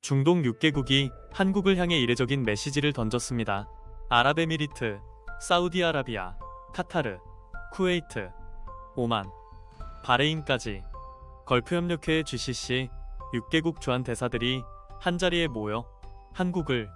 중동 6개국이 한국을 향해 이례적인 메시지를 던졌습니다. 아랍에미리트, 사우디아라비아, 카타르, 쿠웨이트, 오만, 바레인까지 걸프협력회 GCC 6개국 주한 대사들이 한자리에 모여 한국을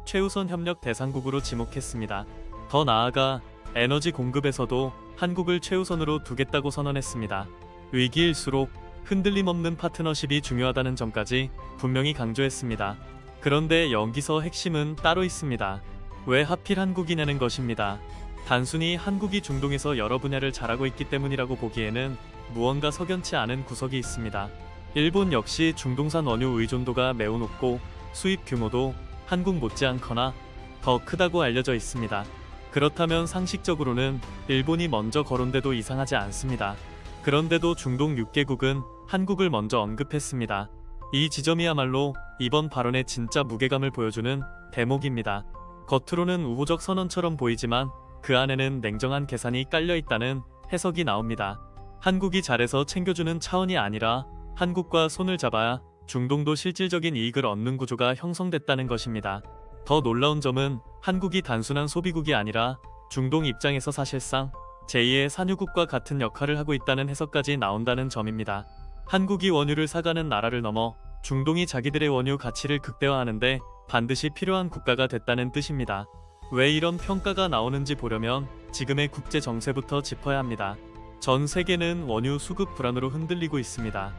최우선 협력 대상국으로 지목했습니다. 더 나아가 에너지 공급에서도 한국을 최우선으로 두겠다고 선언했습니다. 위기일수록 흔들림 없는 파트너십이 중요하다는 점까지 분명히 강조했습니다. 그런데 여기서 핵심은 따로 있습니다. 왜 하필 한국이냐는 것입니다. 단순히 한국이 중동에서 여러 분야를 잘하고 있기 때문이라고 보기에는 무언가 석연치 않은 구석이 있습니다. 일본 역시 중동산 원유 의존도가 매우 높고 수입 규모도 한국 못지않거나 더 크다고 알려져 있습니다. 그렇다면 상식적으로는 일본이 먼저 거론돼도 이상하지 않습니다. 그런데도 중동 6개국은 한국을 먼저 언급했습니다. 이 지점이야말로 이번 발언의 진짜 무게감을 보여주는 대목입니다. 겉으로는 우호적 선언처럼 보이지만 그 안에는 냉정한 계산이 깔려있다는 해석이 나옵니다. 한국이 잘해서 챙겨주는 차원이 아니라 한국과 손을 잡아야 중동도 실질적인 이익을 얻는 구조가 형성됐다는 것입니다. 더 놀라운 점은 한국이 단순한 소비국이 아니라 중동 입장에서 사실상 제2의 산유국과 같은 역할을 하고 있다는 해석까지 나온다는 점입니다. 한국이 원유를 사가는 나라를 넘어 중동이 자기들의 원유 가치를 극대화하는데 반드시 필요한 국가가 됐다는 뜻입니다. 왜 이런 평가가 나오는지 보려면 지금의 국제 정세부터 짚어야 합니다. 전 세계는 원유 수급 불안으로 흔들리고 있습니다.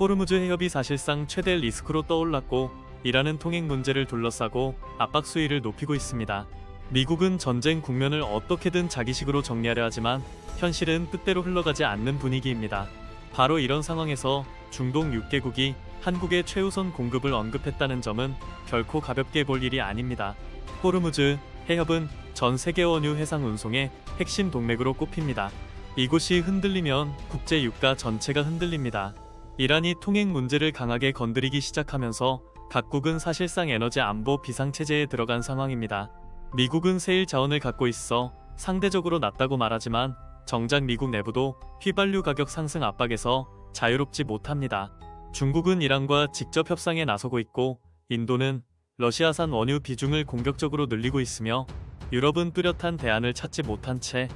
호르무즈 해협이 사실상 최대 리스크로 떠올랐고 이라는 통행 문제를 둘러싸고 압박 수위를 높이고 있습니다. 미국은 전쟁 국면을 어떻게든 자기식으로 정리하려 하지만 현실은 뜻대로 흘러가지 않는 분위기입니다. 바로 이런 상황에서 중동 6개국이 한국의 최우선 공급을 언급했다는 점은 결코 가볍게 볼 일이 아닙니다. 호르무즈 해협은 전 세계 원유 해상 운송의 핵심 동맥으로 꼽힙니다. 이곳이 흔들리면 국제 유가 전체가 흔들립니다. 이란이 통행 문제를 강하게 건드리기 시작하면서 각국은 사실상 에너지 안보 비상체제에 들어간 상황입니다. 미국은 세일 자원을 갖고 있어 상대적으로 낮다고 말하지만 정작 미국 내부도 휘발유 가격 상승 압박에서 자유롭지 못합니다. 중국은 이란과 직접 협상에 나서고 있고 인도는 러시아산 원유 비중을 공격적으로 늘리고 있으며 유럽은 뚜렷한 대안을 찾지 못한 채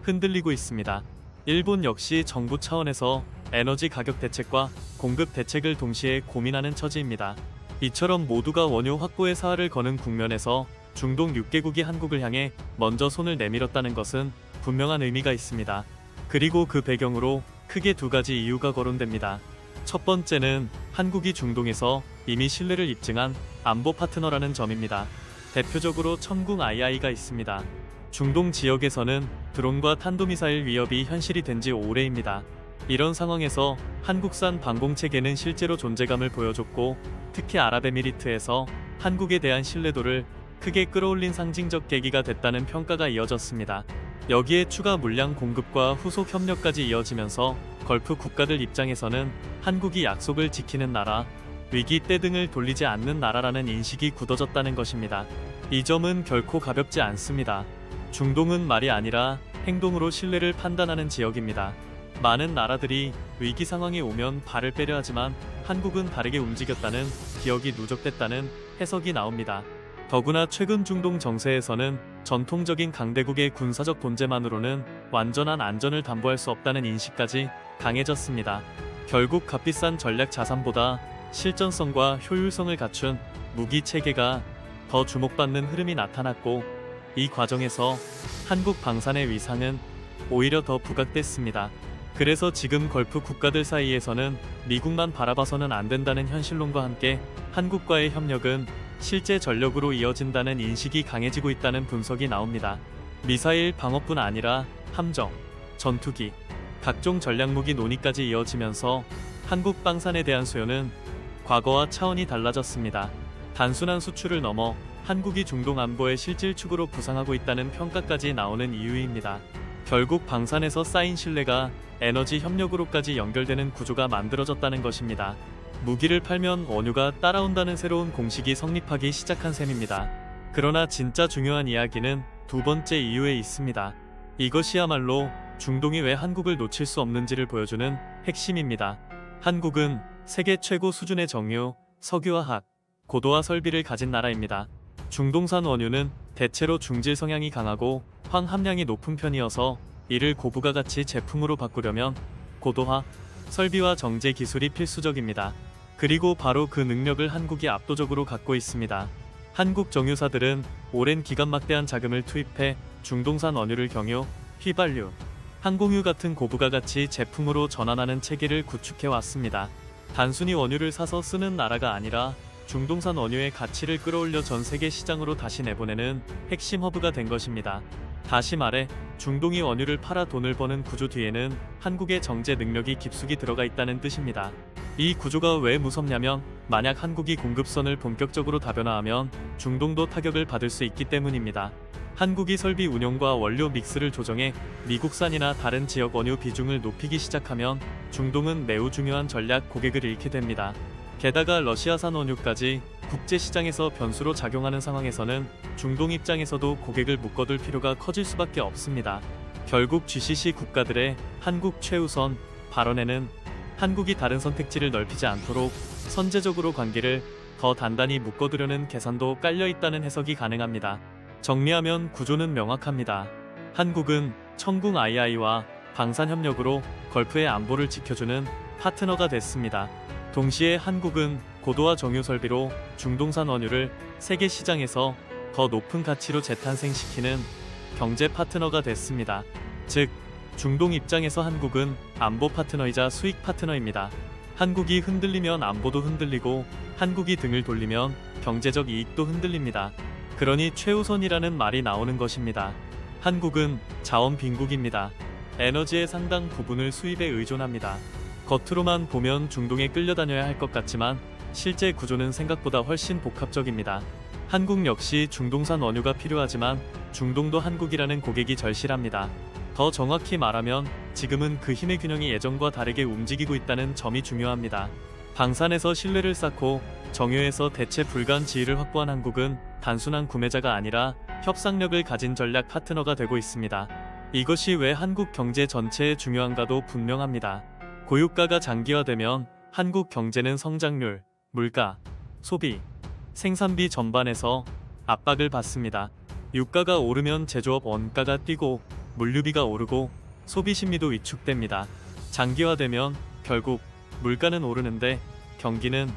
흔들리고 있습니다. 일본 역시 정부 차원에서 에너지 가격 대책과 공급 대책을 동시에 고민하는 처지입니다. 이처럼 모두가 원유 확보에 사활을 거는 국면에서 중동 6개국이 한국을 향해 먼저 손을 내밀었다는 것은 분명한 의미가 있습니다. 그리고 그 배경으로 크게 두 가지 이유가 거론됩니다. 첫 번째는 한국이 중동에서 이미 신뢰를 입증한 안보 파트너라는 점입니다. 대표적으로 천궁 II가 있습니다. 중동 지역에서는 드론과 탄도미사일 위협이 현실이 된 지 오래입니다. 이런 상황에서 한국산 방공체계는 실제로 존재감을 보여줬고 특히 아랍에미리트에서 한국에 대한 신뢰도를 크게 끌어올린 상징적 계기가 됐다는 평가가 이어졌습니다. 여기에 추가 물량 공급과 후속 협력까지 이어지면서 걸프 국가들 입장에서는 한국이 약속을 지키는 나라, 위기 때 등을 돌리지 않는 나라라는 인식이 굳어졌다는 것입니다. 이 점은 결코 가볍지 않습니다. 중동은 말이 아니라 행동으로 신뢰를 판단하는 지역입니다. 많은 나라들이 위기 상황이 오면 발을 빼려 하지만 한국은 다르게 움직였다는 기억이 누적됐다는 해석이 나옵니다. 더구나 최근 중동 정세에서는 전통적인 강대국의 군사적 존재만으로는 완전한 안전을 담보할 수 없다는 인식까지 강해졌습니다. 결국 값비싼 전략 자산보다 실전성과 효율성을 갖춘 무기 체계가 더 주목받는 흐름이 나타났고 이 과정에서 한국 방산의 위상은 오히려 더 부각됐습니다. 그래서 지금 걸프 국가들 사이에서는 미국만 바라봐서는 안 된다는 현실론과 함께 한국과의 협력은 실제 전력으로 이어진다는 인식이 강해지고 있다는 분석이 나옵니다. 미사일 방어뿐 아니라 함정, 전투기, 각종 전략무기 논의까지 이어지면서 한국 방산에 대한 수요는 과거와 차원이 달라졌습니다. 단순한 수출을 넘어 한국이 중동 안보의 실질축으로 부상하고 있다는 평가까지 나오는 이유입니다. 결국 방산에서 쌓인 신뢰가 에너지 협력으로까지 연결되는 구조가 만들어졌다는 것입니다. 무기를 팔면 원유가 따라온다는 새로운 공식이 성립하기 시작한 셈입니다. 그러나 진짜 중요한 이야기는 두 번째 이유에 있습니다. 이것이야말로 중동이 왜 한국을 놓칠 수 없는지를 보여주는 핵심입니다. 한국은 세계 최고 수준의 정유, 석유화학, 고도화 설비를 가진 나라입니다. 중동산 원유는 대체로 중질 성향이 강하고 황 함량이 높은 편이어서 이를 고부가가치 제품으로 바꾸려면 고도화 설비와 정제 기술이 필수적입니다. 그리고 바로 그 능력을 한국이 압도적으로 갖고 있습니다. 한국 정유사들은 오랜 기간 막대한 자금을 투입해 중동산 원유를 경유, 휘발유, 항공유 같은 고부가가치 제품으로 전환하는 체계를 구축해 왔습니다. 단순히 원유를 사서 쓰는 나라가 아니라 중동산 원유의 가치를 끌어올려 전 세계 시장으로 다시 내보내는 핵심 허브가 된 것입니다. 다시 말해 중동이 원유를 팔아 돈을 버는 구조 뒤에는 한국의 정제 능력이 깊숙이 들어가 있다는 뜻입니다. 이 구조가 왜 무섭냐면 만약 한국이 공급선을 본격적으로 다변화하면 중동도 타격을 받을 수 있기 때문입니다. 한국이 설비 운용과 원료 믹스를 조정해 미국산이나 다른 지역 원유 비중을 높이기 시작하면 중동은 매우 중요한 전략 고객을 잃게 됩니다. 게다가 러시아산 원유까지 국제시장에서 변수로 작용하는 상황에서는 중동 입장에서도 고객을 묶어둘 필요가 커질 수밖에 없습니다. 결국 GCC 국가들의 한국 최우선 발언에는 한국이 다른 선택지를 넓히지 않도록 선제적으로 관계를 더 단단히 묶어두려는 계산도 깔려있다는 해석이 가능합니다. 정리하면 구조는 명확합니다. 한국은 청궁 II와 방산협력으로 걸프의 안보를 지켜주는 파트너가 됐습니다. 동시에 한국은 고도화 정유 설비로 중동산 원유를 세계 시장에서 더 높은 가치로 재탄생시키는 경제 파트너가 됐습니다. 즉, 중동 입장에서 한국은 안보 파트너이자 수익 파트너입니다. 한국이 흔들리면 안보도 흔들리고 한국이 등을 돌리면 경제적 이익도 흔들립니다. 그러니 최우선이라는 말이 나오는 것입니다. 한국은 자원 빈국입니다. 에너지의 상당 부분을 수입에 의존합니다. 겉으로만 보면 중동에 끌려다녀야 할 것 같지만 실제 구조는 생각보다 훨씬 복합적입니다. 한국 역시 중동산 원유가 필요하지만 중동도 한국이라는 고객이 절실합니다. 더 정확히 말하면 지금은 그 힘의 균형이 예전과 다르게 움직이고 있다는 점이 중요합니다. 방산에서 신뢰를 쌓고 정유에서 대체 불가한 지위를 확보한 한국은 단순한 구매자가 아니라 협상력을 가진 전략 파트너가 되고 있습니다. 이것이 왜 한국 경제 전체에 중요한가도 분명합니다. 고유가가 장기화되면 한국 경제는 성장률, 물가, 소비, 생산비 전반에서 압박을 받습니다. 유가가 오르면 제조업 원가가 뛰고 물류비가 오르고 소비 심리도 위축됩니다. 장기화되면 결국 물가는 오르는데 경기는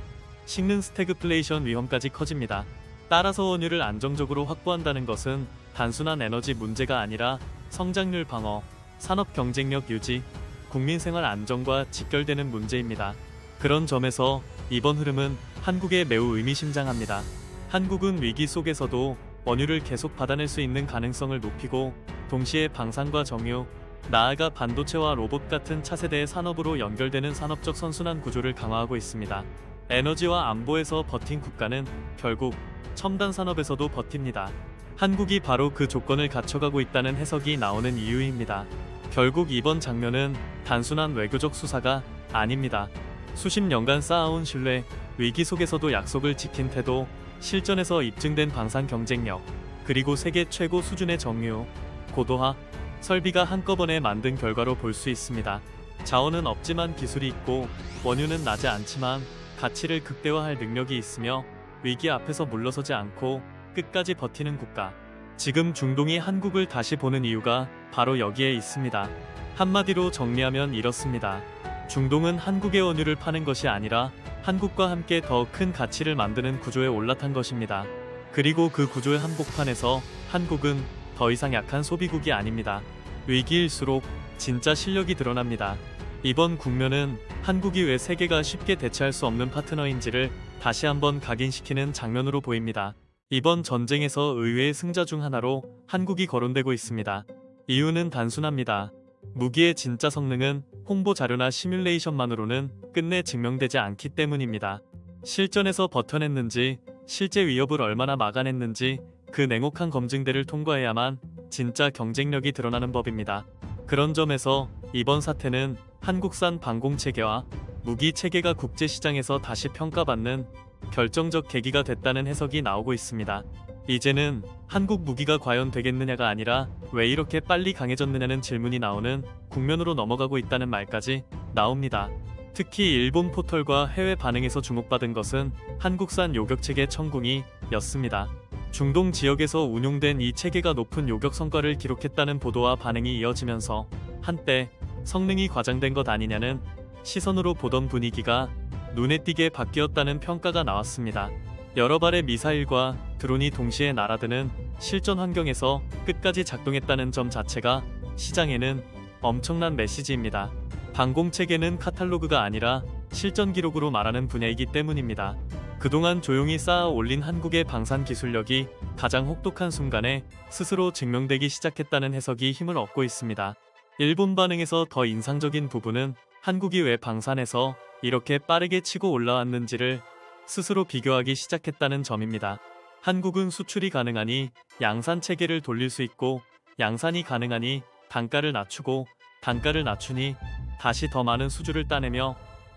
식는 스태그플레이션 위험까지 커집니다. 따라서 원유를 안정적으로 확보한다는 것은 단순한 에너지 문제가 아니라 성장률 방어, 산업 경쟁력 유지, 국민 생활 안정과 직결되는 문제입니다. 그런 점에서 이번 흐름은 한국에 매우 의미심장합니다. 한국은 위기 속에서도 원유를 계속 받아낼 수 있는 가능성을 높이고 동시에 방산과 정유, 나아가 반도체와 로봇 같은 차세대의 산업으로 연결되는 산업적 선순환 구조를 강화하고 있습니다. 에너지와 안보에서 버틴 국가는 결국 첨단 산업에서도 버팁니다. 한국이 바로 그 조건을 갖춰가고 있다는 해석이 나오는 이유입니다. 결국 이번 장면은 단순한 외교적 수사가 아닙니다. 수십 년간 쌓아온 신뢰, 위기 속에서도 약속을 지킨 태도, 실전에서 입증된 방산 경쟁력, 그리고 세계 최고 수준의 정유, 고도화, 설비가 한꺼번에 만든 결과로 볼 수 있습니다. 자원은 없지만 기술이 있고 원유는 나지 않지만 가치를 극대화할 능력이 있으며 위기 앞에서 물러서지 않고 끝까지 버티는 국가. 지금 중동이 한국을 다시 보는 이유가 바로 여기에 있습니다. 한마디로 정리하면 이렇습니다. 중동은 한국의 원유를 파는 것이 아니라 한국과 함께 더 큰 가치를 만드는 구조에 올라탄 것입니다. 그리고 그 구조의 한복판에서 한국은 더 이상 약한 소비국이 아닙니다. 위기일수록 진짜 실력이 드러납니다. 이번 국면은 한국이 왜 세계가 쉽게 대체할 수 없는 파트너인지를 다시 한번 각인시키는 장면으로 보입니다. 이번 전쟁에서 의외의 승자 중 하나로 한국이 거론되고 있습니다. 이유는 단순합니다. 무기의 진짜 성능은 홍보 자료나 시뮬레이션만으로는 끝내 증명되지 않기 때문입니다. 실전에서 버텨냈는지, 실제 위협을 얼마나 막아냈는지 그 냉혹한 검증대를 통과해야만 진짜 경쟁력이 드러나는 법입니다. 그런 점에서 이번 사태는 한국산 방공체계와 무기체계가 국제시장에서 다시 평가받는 결정적 계기가 됐다는 해석이 나오고 있습니다. 이제는 한국 무기가 과연 되겠느냐가 아니라 왜 이렇게 빨리 강해졌느냐는 질문이 나오는 국면으로 넘어가고 있다는 말까지 나옵니다. 특히 일본 포털과 해외 반응에서 주목받은 것은 한국산 요격체계 천궁이였습니다. 중동 지역에서 운용된 이 체계가 높은 요격 성과를 기록했다는 보도와 반응이 이어지면서 한때 성능이 과장된 것 아니냐는 시선으로 보던 분위기가 눈에 띄게 바뀌었다는 평가가 나왔습니다. 여러 발의 미사일과 드론이 동시에 날아드는 실전 환경에서 끝까지 작동했다는 점 자체가 시장에는 엄청난 메시지입니다. 방공체계는 카탈로그가 아니라 실전 기록으로 말하는 분야이기 때문입니다. 그동안 조용히 쌓아 올린 한국의 방산 기술력이 가장 혹독한 순간에 스스로 증명되기 시작했다는 해석이 힘을 얻고 있습니다. 일본 반응에서 더 인상적인 부분은 한국이 왜 방산에서 이렇게 빠르게 치고 올라왔는지를 스스로 비교하기 시작했다는 점입니다. 한국은 수출이 가능하니 양산 체계를 돌릴 수 있고, 양산이 가능하니 단가를 낮추고, 단가를 낮추니 다시 더 많은 수주를 따내며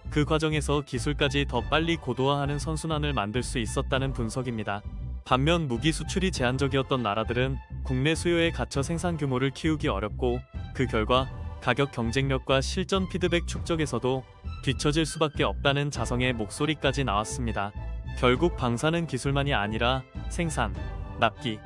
그 과정에서 기술까지 더 빨리 고도화하는 선순환을 만들 수 있었다는 분석입니다. 반면 무기 수출이 제한적이었던 나라들은 국내 수요에 갇혀 생산 규모를 키우기 어렵고, 그 결과 가격 경쟁력과 실전 피드백 축적에서도 뒤처질 수밖에 없다는 자성의 목소리까지 나왔습니다. 결국 방산은 기술만이 아니라 생산, 납기,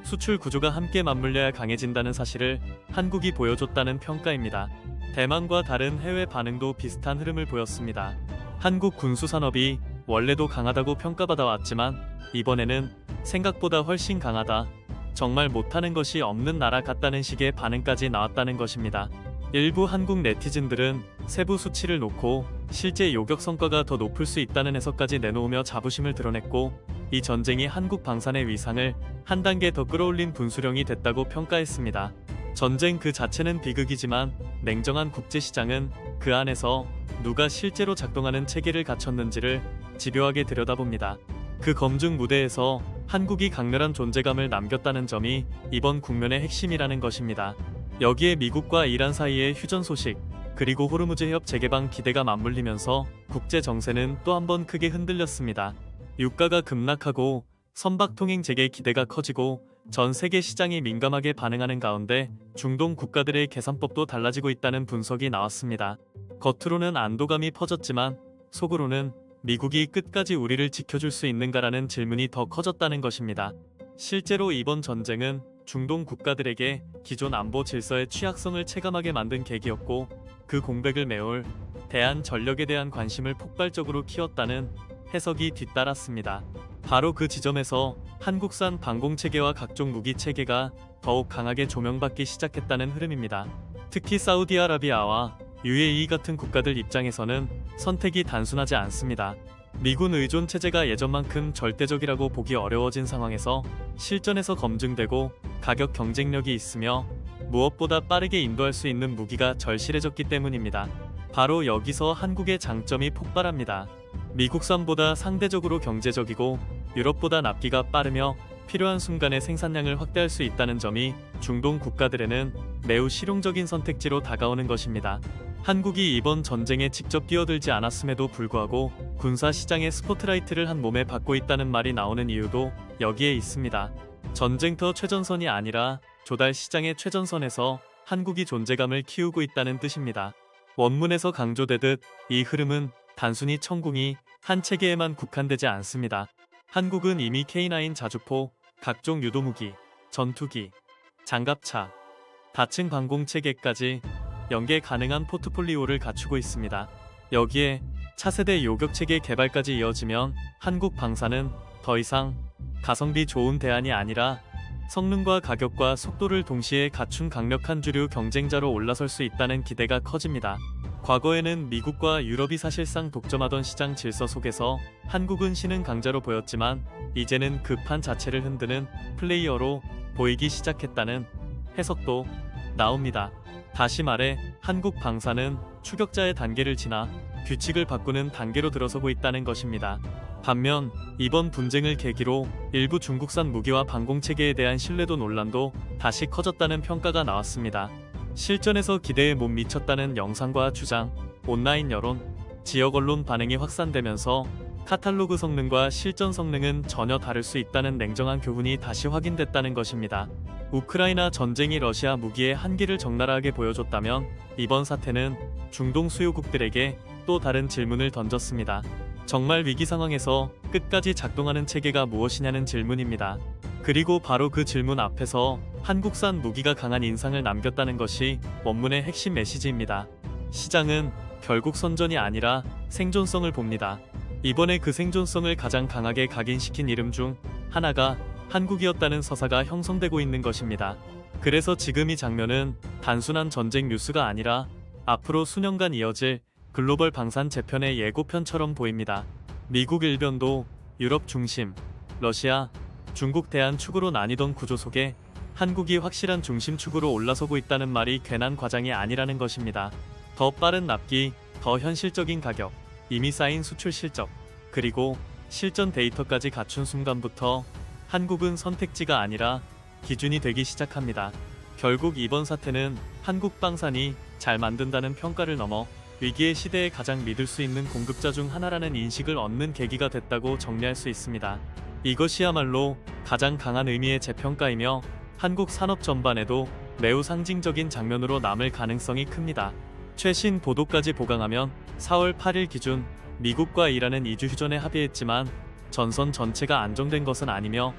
수출 구조가 함께 맞물려야 강해진다는 사실을 한국이 보여줬다는 평가입니다. 대만과 다른 해외 반응도 비슷한 흐름을 보였습니다. 한국 군수산업이 원래도 강하다고 평가받아 왔지만 이번에는 생각보다 훨씬 강하다, 정말 못하는 것이 없는 나라 같다는 식의 반응까지 나왔다는 것입니다. 일부 한국 네티즌들은 세부 수치를 놓고 실제 요격 성과가 더 높을 수 있다는 해석까지 내놓으며 자부심을 드러냈고, 이 전쟁이 한국 방산의 위상을 한 단계 더 끌어올린 분수령이 됐다고 평가했습니다. 전쟁 그 자체는 비극이지만 냉정한 국제시장은 그 안에서 누가 실제로 작동하는 체계를 갖췄는지를 집요하게 들여다봅니다. 그 검증 무대에서 한국이 강렬한 존재감을 남겼다는 점이 이번 국면의 핵심이라는 것입니다. 여기에 미국과 이란 사이의 휴전 소식, 그리고 호르무즈 해협 재개방 기대가 맞물리면서 국제 정세는 또 한 번 크게 흔들렸습니다. 유가가 급락하고 선박 통행 재개 기대가 커지고 전 세계 시장이 민감하게 반응하는 가운데 중동 국가들의 계산법도 달라지고 있다는 분석이 나왔습니다. 겉으로는 안도감이 퍼졌지만 속으로는 미국이 끝까지 우리를 지켜줄 수 있는가라는 질문이 더 커졌다는 것입니다. 실제로 이번 전쟁은 중동 국가들에게 기존 안보 질서의 취약성을 체감하게 만든 계기였고, 그 공백을 메울 대한 전력에 대한 관심을 폭발적으로 키웠다는 해석이 뒤따랐습니다. 바로 그 지점에서 한국산 방공체계와 각종 무기체계가 더욱 강하게 조명받기 시작했다는 흐름입니다. 특히 사우디아라비아와 UAE 같은 국가들 입장에서는 선택이 단순하지 않습니다. 미군 의존 체제가 예전만큼 절대적이라고 보기 어려워진 상황에서 실전에서 검증되고 가격 경쟁력이 있으며 무엇보다 빠르게 인도할 수 있는 무기가 절실해졌기 때문입니다. 바로 여기서 한국의 장점이 폭발합니다. 미국산보다 상대적으로 경제적이고 유럽보다 납기가 빠르며 필요한 순간에 생산량을 확대할 수 있다는 점이 중동 국가들에는 매우 실용적인 선택지로 다가오는 것입니다. 한국이 이번 전쟁에 직접 뛰어들지 않았음에도 불구하고 군사 시장의 스포트라이트를 한 몸에 받고 있다는 말이 나오는 이유도 여기에 있습니다. 전쟁터 최전선이 아니라 조달 시장의 최전선에서 한국이 존재감을 키우고 있다는 뜻입니다. 원문에서 강조되듯 이 흐름은 단순히 천궁이 한 체계에만 국한되지 않습니다. 한국은 이미 K9 자주포, 각종 유도무기, 전투기, 장갑차, 다층 방공체계까지 연계 가능한 포트폴리오를 갖추고 있습니다. 여기에 차세대 요격체계 개발까지 이어지면 한국 방산은 더 이상 가성비 좋은 대안이 아니라 성능과 가격과 속도를 동시에 갖춘 강력한 주류 경쟁자로 올라설 수 있다는 기대가 커집니다. 과거에는 미국과 유럽이 사실상 독점하던 시장 질서 속에서 한국은 신흥 강자로 보였지만 이제는 그 판 자체를 흔드는 플레이어로 보이기 시작했다는 해석도 나옵니다. 다시 말해 한국 방산은 추격자의 단계를 지나 규칙을 바꾸는 단계로 들어서고 있다는 것입니다. 반면 이번 분쟁을 계기로 일부 중국산 무기와 방공체계에 대한 신뢰도 논란도 다시 커졌다는 평가가 나왔습니다. 실전에서 기대에 못 미쳤다는 영상과 주장, 온라인 여론, 지역 언론 반응이 확산되면서 카탈로그 성능과 실전 성능은 전혀 다를 수 있다는 냉정한 교훈이 다시 확인됐다는 것입니다. 우크라이나 전쟁이 러시아 무기의 한계를 적나라하게 보여줬다면 이번 사태는 중동 수요국들에게 또 다른 질문을 던졌습니다. 정말 위기 상황에서 끝까지 작동하는 체계가 무엇이냐는 질문입니다. 그리고 바로 그 질문 앞에서 한국산 무기가 강한 인상을 남겼다는 것이 원문의 핵심 메시지입니다. 시장은 결국 선전이 아니라 생존성을 봅니다. 이번에 그 생존성을 가장 강하게 각인시킨 이름 중 하나가 한국이었다는 서사가 형성되고 있는 것입니다. 그래서 지금 이 장면은 단순한 전쟁 뉴스가 아니라 앞으로 수년간 이어질 글로벌 방산 재편의 예고편처럼 보입니다. 미국 일변도 유럽 중심, 러시아, 중국 대한 축으로 나뉘던 구조 속에 한국이 확실한 중심축으로 올라서고 있다는 말이 괜한 과장이 아니라는 것입니다. 더 빠른 납기, 더 현실적인 가격, 이미 쌓인 수출 실적, 그리고 실전 데이터까지 갖춘 순간부터 한국은 선택지가 아니라 기준이 되기 시작합니다. 결국 이번 사태는 한국 방산이 잘 만든다는 평가를 넘어 위기의 시대에 가장 믿을 수 있는 공급자 중 하나라는 인식을 얻는 계기가 됐다고 정리할 수 있습니다. 이것이야말로 가장 강한 의미의 재평가이며 한국 산업 전반에도 매우 상징적인 장면으로 남을 가능성이 큽니다. 최신 보도까지 보강하면 4월 8일 기준 미국과 이란은 2주 휴전에 합의했지만 전선 전체가 안정된 것은 아니며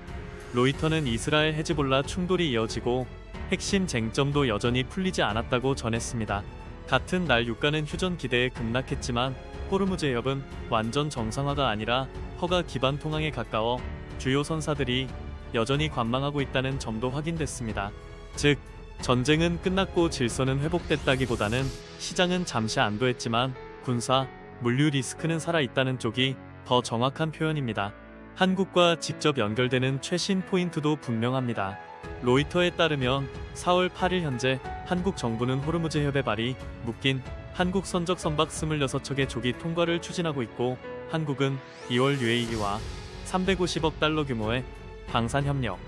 로이터는 이스라엘 헤즈볼라 충돌이 이어지고 핵심 쟁점도 여전히 풀리지 않았다고 전했습니다. 같은 날 유가는 휴전 기대에 급락했지만 호르무즈 해협은 완전 정상화가 아니라 허가 기반 통항에 가까워 주요 선사들이 여전히 관망하고 있다는 점도 확인됐습니다. 즉, 전쟁은 끝났고 질서는 회복됐다기보다는 시장은 잠시 안도했지만 군사, 물류 리스크는 살아있다는 쪽이 더 정확한 표현입니다. 한국과 직접 연결되는 최신 포인트도 분명합니다. 로이터에 따르면 4월 8일 현재 한국 정부는 호르무즈 해협의 발이 묶인 한국 선적 선박 26척의 조기 통과를 추진하고 있고 한국은 2월 UAE와 350억 달러 규모의 방산협력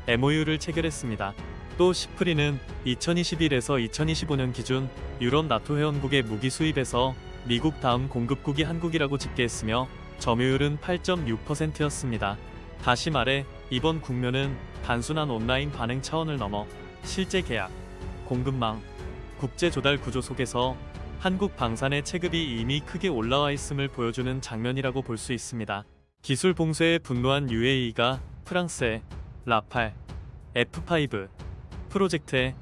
MOU를 체결했습니다. 또 시프리는 2021에서 2025년 기준 유럽 나토 회원국의 무기 수입에서 미국 다음 공급국이 한국이라고 집계했으며 점유율은 8.6%였습니다. 다시 말해 이번 국면은 단순한 온라인 반응 차원을 넘어 실제 계약, 공급망, 국제 조달 구조 속에서 한국 방산의 체급이 이미 크게 올라와 있음을 보여주는 장면이라고 볼 수 있습니다. 기술 봉쇄에 분노한 UAE가 프랑스의 라팔, F5 프로젝트에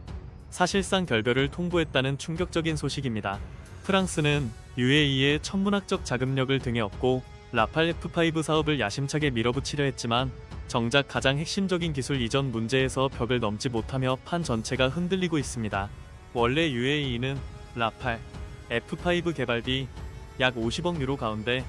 사실상 결별을 통보했다는 충격적인 소식입니다. 프랑스는 UAE의 천문학적 자금력을 등에 업고 라팔 F5 사업을 야심차게 밀어붙이려 했지만 정작 가장 핵심적인 기술 이전 문제에서 벽을 넘지 못하며 판 전체가 흔들리고 있습니다. 원래 UAE는 라팔 F5 개발비 약 50억 유로 가운데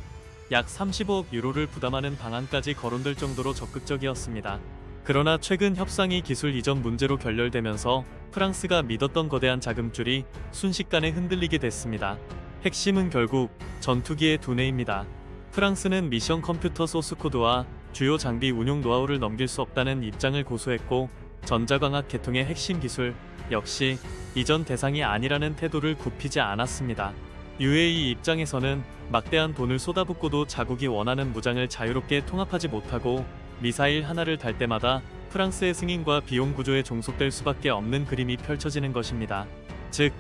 약 35억 유로를 부담하는 방안까지 거론될 정도로 적극적이었습니다. 그러나 최근 협상이 기술 이전 문제로 결렬되면서 프랑스가 믿었던 거대한 자금줄이 순식간에 흔들리게 됐습니다. 핵심은 결국 전투기의 두뇌입니다. 프랑스는 미션 컴퓨터 소스 코드와 주요 장비 운용 노하우를 넘길 수 없다는 입장을 고수했고 전자광학 계통의 핵심 기술 역시 이전 대상이 아니라는 태도를 굽히지 않았습니다. UAE 입장에서는 막대한 돈을 쏟아붓고도 자국이 원하는 무장을 자유롭게 통합하지 못하고 미사일 하나를 달 때마다 프랑스의 승인과 비용 구조에 종속될 수밖에 없는 그림이 펼쳐지는 것입니다. 즉,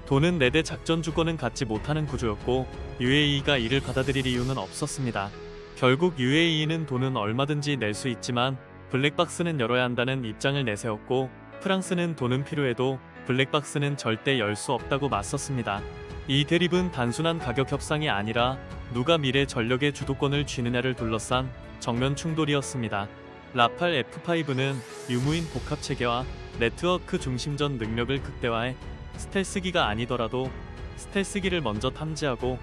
돈은 내대 작전 주권은 갖지 못하는 구조였고 UAE가 이를 받아들일 이유는 없었습니다. 결국 UAE는 돈은 얼마든지 낼 수 있지만 블랙박스는 열어야 한다는 입장을 내세웠고 프랑스는 돈은 필요해도 블랙박스는 절대 열 수 없다고 맞섰습니다. 이 대립은 단순한 가격 협상이 아니라 누가 미래 전력의 주도권을 쥐느냐를 둘러싼 정면 충돌이었습니다. 라팔 F5는 유무인 복합 체계와 네트워크 중심전 능력을 극대화해 스텔스기가 아니더라도 스텔스기를 먼저 탐지하고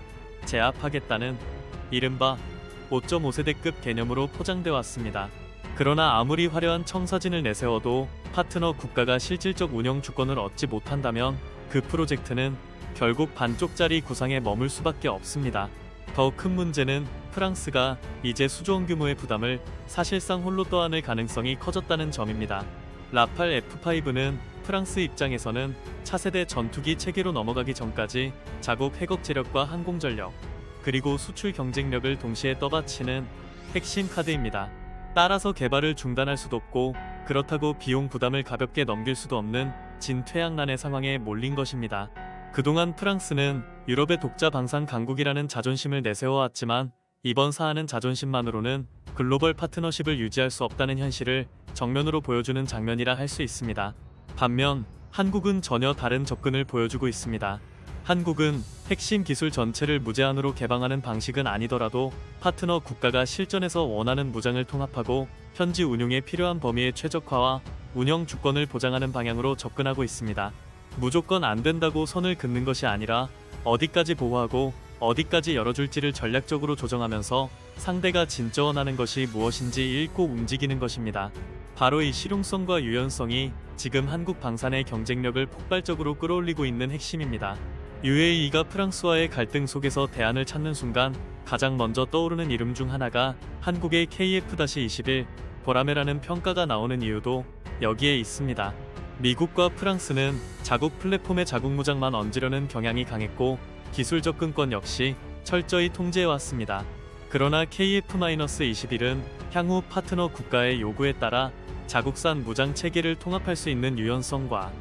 제압하겠다는 이른바 5.5세대급 개념으로 포장돼 왔습니다. 그러나 아무리 화려한 청사진을 내세워도 파트너 국가가 실질적 운영 주권을 얻지 못한다면 그 프로젝트는 결국 반쪽짜리 구상에 머물 수밖에 없습니다. 더 큰 문제는 프랑스가 이제 수조원 규모의 부담을 사실상 홀로 떠안을 가능성이 커졌다는 점입니다. 라팔 F5는 프랑스 입장에서는 차세대 전투기 체계로 넘어가기 전까지 자국 핵업 재력과 항공전력, 그리고 수출 경쟁력을 동시에 떠받치는 핵심 카드입니다. 따라서 개발을 중단할 수도 없고 그렇다고 비용 부담을 가볍게 넘길 수도 없는 진퇴양난의 상황에 몰린 것입니다. 그동안 프랑스는 유럽의 독자 방산 강국이라는 자존심을 내세워왔지만 이번 사안은 자존심만으로는 글로벌 파트너십을 유지할 수 없다는 현실을 정면으로 보여주는 장면이라 할 수 있습니다. 반면 한국은 전혀 다른 접근을 보여주고 있습니다. 한국은 핵심 기술 전체를 무제한으로 개방하는 방식은 아니더라도 파트너 국가가 실전에서 원하는 무장을 통합하고 현지 운용에 필요한 범위의 최적화와 운영 주권을 보장하는 방향으로 접근하고 있습니다. 무조건 안 된다고 선을 긋는 것이 아니라 어디까지 보호하고 어디까지 열어줄지를 전략적으로 조정하면서 상대가 진짜 원하는 것이 무엇인지 읽고 움직이는 것입니다. 바로 이 실용성과 유연성이 지금 한국 방산의 경쟁력을 폭발적으로 끌어올리고 있는 핵심입니다. UAE가 프랑스와의 갈등 속에서 대안을 찾는 순간 가장 먼저 떠오르는 이름 중 하나가 한국의 KF-21 보라매라는 평가가 나오는 이유도 여기에 있습니다. 미국과 프랑스는 자국 플랫폼의 자국 무장만 얹으려는 경향이 강했고 기술 접근권 역시 철저히 통제해왔습니다. 그러나 KF-21은 향후 파트너 국가의 요구에 따라 자국산 무장 체계를 통합할 수 있는 유연성과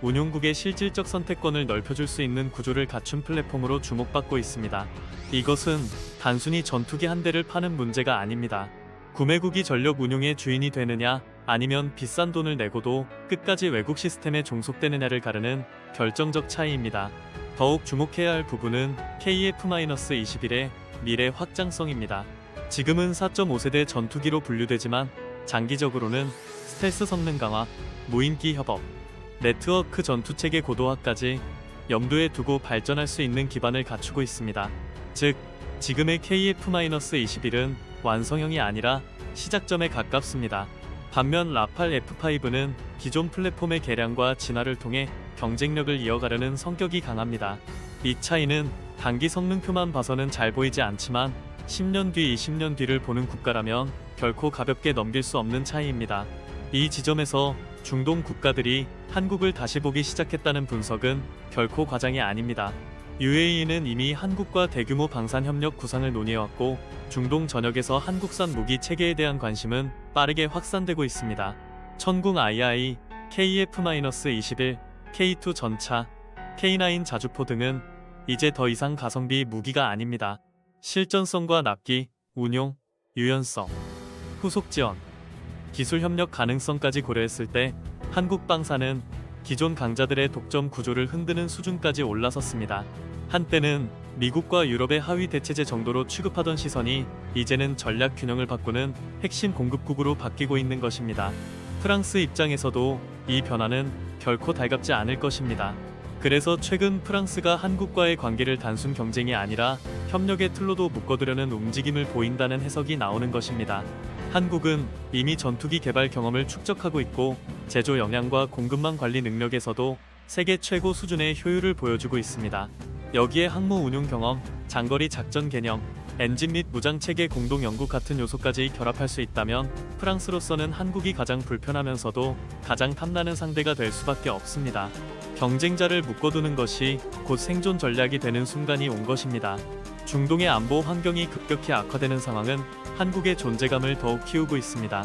운용국의 실질적 선택권을 넓혀줄 수 있는 구조를 갖춘 플랫폼으로 주목받고 있습니다. 이것은 단순히 전투기 한 대를 파는 문제가 아닙니다. 구매국이 전력 운용의 주인이 되느냐 아니면 비싼 돈을 내고도 끝까지 외국 시스템에 종속되느냐를 가르는 결정적 차이입니다. 더욱 주목해야 할 부분은 KF-21의 미래 확장성입니다. 지금은 4.5세대 전투기로 분류되지만 장기적으로는 스텔스 성능 강화, 무인기 협업, 네트워크 전투체계 고도화까지 염두에 두고 발전할 수 있는 기반을 갖추고 있습니다. 즉, 지금의 KF-21은 완성형이 아니라 시작점에 가깝습니다. 반면 라팔 F5는 기존 플랫폼의 개량과 진화를 통해 경쟁력을 이어가려는 성격이 강합니다. 이 차이는 단기 성능표만 봐서는 잘 보이지 않지만 10년 뒤, 20년 뒤를 보는 국가라면 결코 가볍게 넘길 수 없는 차이입니다. 이 지점에서 중동 국가들이 한국을 다시 보기 시작했다는 분석은 결코 과장이 아닙니다. UAE는 이미 한국과 대규모 방산 협력 구상을 논의해왔고 중동 전역에서 한국산 무기 체계에 대한 관심은 빠르게 확산되고 있습니다. 천궁 II, KF-21, K2 전차, K9 자주포 등은 이제 더 이상 가성비 무기가 아닙니다. 실전성과 납기, 운용, 유연성, 후속 지원, 기술 협력 가능성까지 고려했을 때 한국 방산은 기존 강자들의 독점 구조를 흔드는 수준까지 올라섰습니다. 한때는 미국과 유럽의 하위 대체제 정도로 취급하던 시선이 이제는 전략 균형을 바꾸는 핵심 공급국으로 바뀌고 있는 것입니다. 프랑스 입장에서도 이 변화는 결코 달갑지 않을 것입니다. 그래서 최근 프랑스가 한국과의 관계를 단순 경쟁이 아니라 협력의 틀로도 묶어두려는 움직임을 보인다는 해석이 나오는 것입니다. 한국은 이미 전투기 개발 경험을 축적하고 있고 제조 역량과 공급망 관리 능력에서도 세계 최고 수준의 효율을 보여주고 있습니다. 여기에 항모 운용 경험, 장거리 작전 개념, 엔진 및 무장체계 공동 연구 같은 요소까지 결합할 수 있다면 프랑스로서는 한국이 가장 불편하면서도 가장 탐나는 상대가 될 수밖에 없습니다. 경쟁자를 묶어두는 것이 곧 생존 전략이 되는 순간이 온 것입니다. 중동의 안보 환경이 급격히 악화되는 상황은 한국의 존재감을 더욱 키우고 있습니다.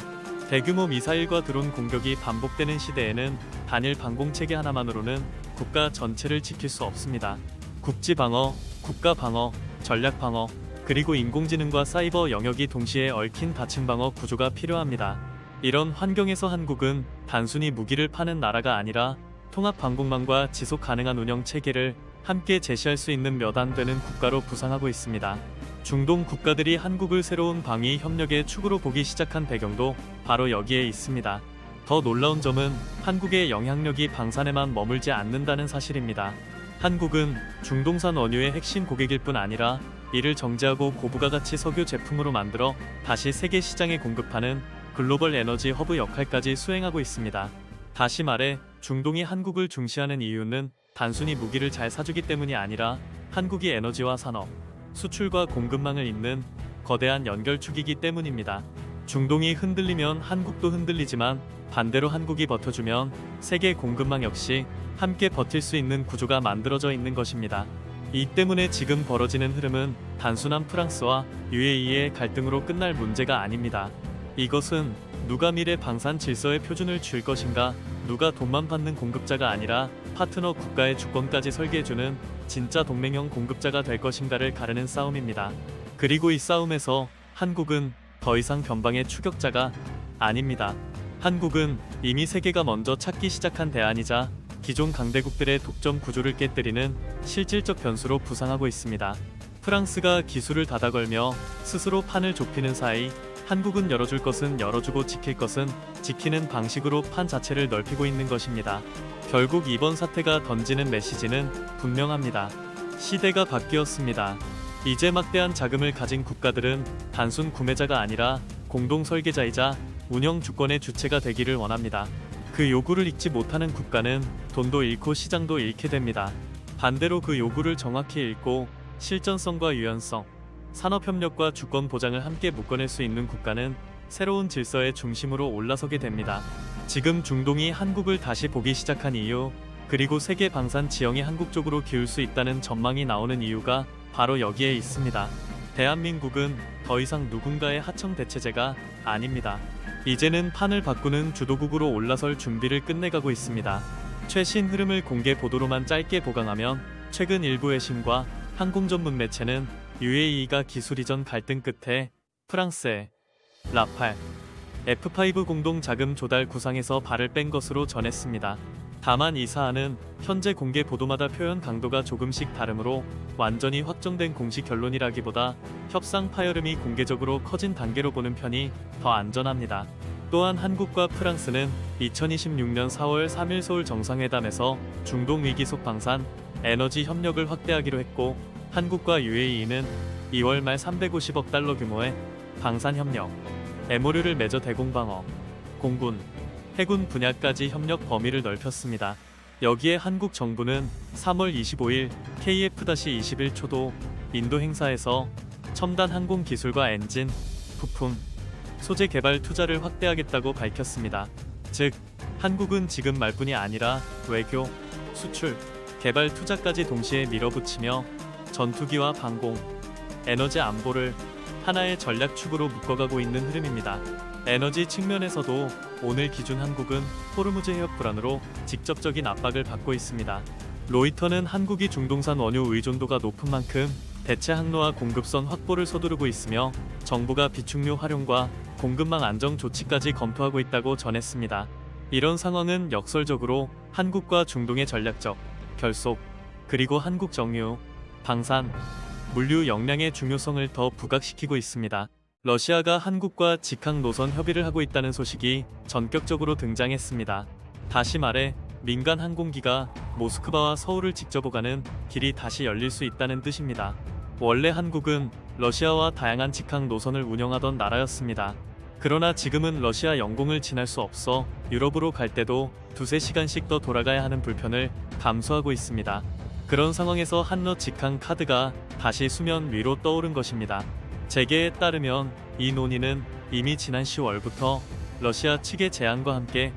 대규모 미사일과 드론 공격이 반복되는 시대에는 단일 방공체계 하나만으로는 국가 전체를 지킬 수 없습니다. 국지방어, 국가방어, 전략방어, 그리고 인공지능과 사이버 영역이 동시에 얽힌 다층방어 구조가 필요합니다. 이런 환경에서 한국은 단순히 무기를 파는 나라가 아니라 통합 방공망과 지속 가능한 운영 체계를 함께 제시할 수 있는 몇 안 되는 국가로 부상하고 있습니다. 중동 국가들이 한국을 새로운 방위 협력의 축으로 보기 시작한 배경도 바로 여기에 있습니다. 더 놀라운 점은 한국의 영향력이 방산에만 머물지 않는다는 사실입니다. 한국은 중동산 원유의 핵심 고객일 뿐 아니라 이를 정제하고 고부가가치 석유 제품으로 만들어 다시 세계 시장에 공급하는 글로벌 에너지 허브 역할까지 수행하고 있습니다. 다시 말해 중동이 한국을 중시하는 이유는 단순히 무기를 잘 사주기 때문이 아니라 한국이 에너지와 산업, 수출과 공급망을 잇는 거대한 연결축이기 때문입니다. 중동이 흔들리면 한국도 흔들리지만 반대로 한국이 버텨주면 세계 공급망 역시 함께 버틸 수 있는 구조가 만들어져 있는 것입니다. 이 때문에 지금 벌어지는 흐름은 단순한 프랑스와 UAE의 갈등으로 끝날 문제가 아닙니다. 이것은 누가 미래 방산 질서의 표준을 줄 것인가, 누가 돈만 받는 공급자가 아니라 파트너 국가의 주권까지 설계해주는 진짜 동맹형 공급자가 될 것인가를 가르는 싸움입니다. 그리고 이 싸움에서 한국은 더 이상 변방의 추격자가 아닙니다. 한국은 이미 세계가 먼저 찾기 시작한 대안이자 기존 강대국들의 독점 구조를 깨뜨리는 실질적 변수로 부상하고 있습니다. 프랑스가 기술을 닫아걸며 스스로 판을 좁히는 사이 한국은 열어줄 것은 열어주고 지킬 것은 지키는 방식으로 판 자체를 넓히고 있는 것입니다. 결국 이번 사태가 던지는 메시지는 분명합니다. 시대가 바뀌었습니다. 이제 막대한 자금을 가진 국가들은 단순 구매자가 아니라 공동 설계자이자 운영 주권의 주체가 되기를 원합니다. 그 요구를 읽지 못하는 국가는 돈도 잃고 시장도 잃게 됩니다. 반대로 그 요구를 정확히 읽고 실전성과 유연성, 산업협력과 주권 보장을 함께 묶어낼 수 있는 국가는 새로운 질서의 중심으로 올라서게 됩니다. 지금 중동이 한국을 다시 보기 시작한 이유, 그리고 세계 방산 지형이 한국 쪽으로 기울 수 있다는 전망이 나오는 이유가 바로 여기에 있습니다. 대한민국은 더 이상 누군가의 하청 대체제가 아닙니다. 이제는 판을 바꾸는 주도국으로 올라설 준비를 끝내가고 있습니다. 최신 흐름을 공개 보도로만 짧게 보강하면 최근 일부 외신과 항공 전문 매체는 UAE가 기술 이전 갈등 끝에 프랑스의 라팔 F5 공동 자금 조달 구상에서 발을 뺀 것으로 전했습니다. 다만 이 사안은 현재 공개 보도마다 표현 강도가 조금씩 다르므로 완전히 확정된 공식 결론이라기보다 협상 파열음이 공개적으로 커진 단계로 보는 편이 더 안전합니다. 또한 한국과 프랑스는 2026년 4월 3일 서울 정상회담에서 중동 위기 속 방산, 에너지 협력을 확대하기로 했고, 한국과 UAE는 2월 말 350억 달러 규모의 방산 협력, MOU를 맺어 대공방어, 공군, 해군 분야까지 협력 범위를 넓혔습니다. 여기에 한국 정부는 3월 25일 KF-21 초도 인도 행사에서 첨단 항공 기술과 엔진, 부품, 소재 개발 투자를 확대하겠다고 밝혔습니다. 즉, 한국은 지금 말뿐이 아니라 외교, 수출, 개발 투자까지 동시에 밀어붙이며 전투기와 방공, 에너지 안보를 하나의 전략축으로 묶어가고 있는 흐름입니다. 에너지 측면에서도 오늘 기준 한국은 호르무즈 해협 불안으로 직접적인 압박을 받고 있습니다. 로이터는 한국이 중동산 원유 의존도가 높은 만큼 대체 항로와 공급선 확보를 서두르고 있으며 정부가 비축류 활용과 공급망 안정 조치까지 검토하고 있다고 전했습니다. 이런 상황은 역설적으로 한국과 중동의 전략적 결속, 그리고 한국 정유, 방산, 물류 역량의 중요성을 더 부각시키고 있습니다. 러시아가 한국과 직항 노선 협의를 하고 있다는 소식이 전격적으로 등장했습니다. 다시 말해 민간 항공기가 모스크바와 서울을 직접 오가는 길이 다시 열릴 수 있다는 뜻입니다. 원래 한국은 러시아와 다양한 직항 노선을 운영하던 나라였습니다. 그러나 지금은 러시아 영공을 지날 수 없어 유럽으로 갈 때도 2~3시간씩 더 돌아가야 하는 불편을 감수하고 있습니다. 그런 상황에서 한러 직항 카드가 다시 수면 위로 떠오른 것입니다. 재계에 따르면 이 논의는 이미 지난 10월부터 러시아 측의 제안과 함께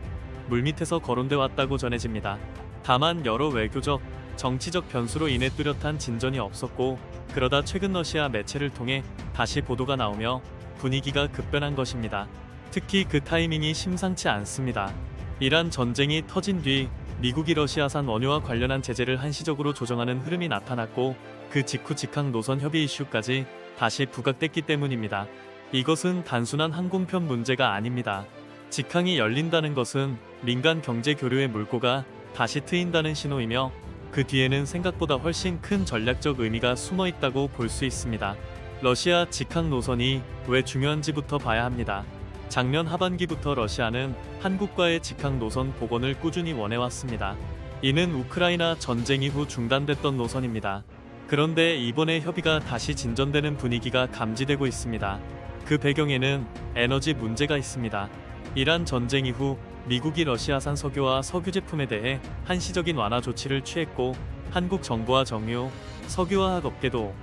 물밑에서 거론돼 왔다고 전해집니다. 다만 여러 외교적, 정치적 변수로 인해 뚜렷한 진전이 없었고, 그러다 최근 러시아 매체를 통해 다시 보도가 나오며 분위기가 급변한 것입니다. 특히 그 타이밍이 심상치 않습니다. 이란 전쟁이 터진 뒤 미국이 러시아산 원유와 관련한 제재를 한시적으로 조정하는 흐름이 나타났고, 그 직후 직항 노선 협의 이슈까지 다시 부각됐기 때문입니다. 이것은 단순한 항공편 문제가 아닙니다. 직항이 열린다는 것은 민간 경제 교류의 물꼬가 다시 트인다는 신호이며, 그 뒤에는 생각보다 훨씬 큰 전략적 의미가 숨어 있다고 볼 수 있습니다. 러시아 직항 노선이 왜 중요한지부터 봐야 합니다. 작년 하반기부터 러시아는 한국과의 직항 노선 복원을 꾸준히 원해왔습니다. 이는 우크라이나 전쟁 이후 중단됐던 노선입니다. 그런데 이번에 협의가 다시 진전되는 분위기가 감지되고 있습니다. 그 배경에는 에너지 문제가 있습니다. 이란 전쟁 이후 미국이 러시아산 석유와 석유 제품에 대해 한시적인 완화 조치를 취했고, 한국 정부와 정유, 석유화학 업계도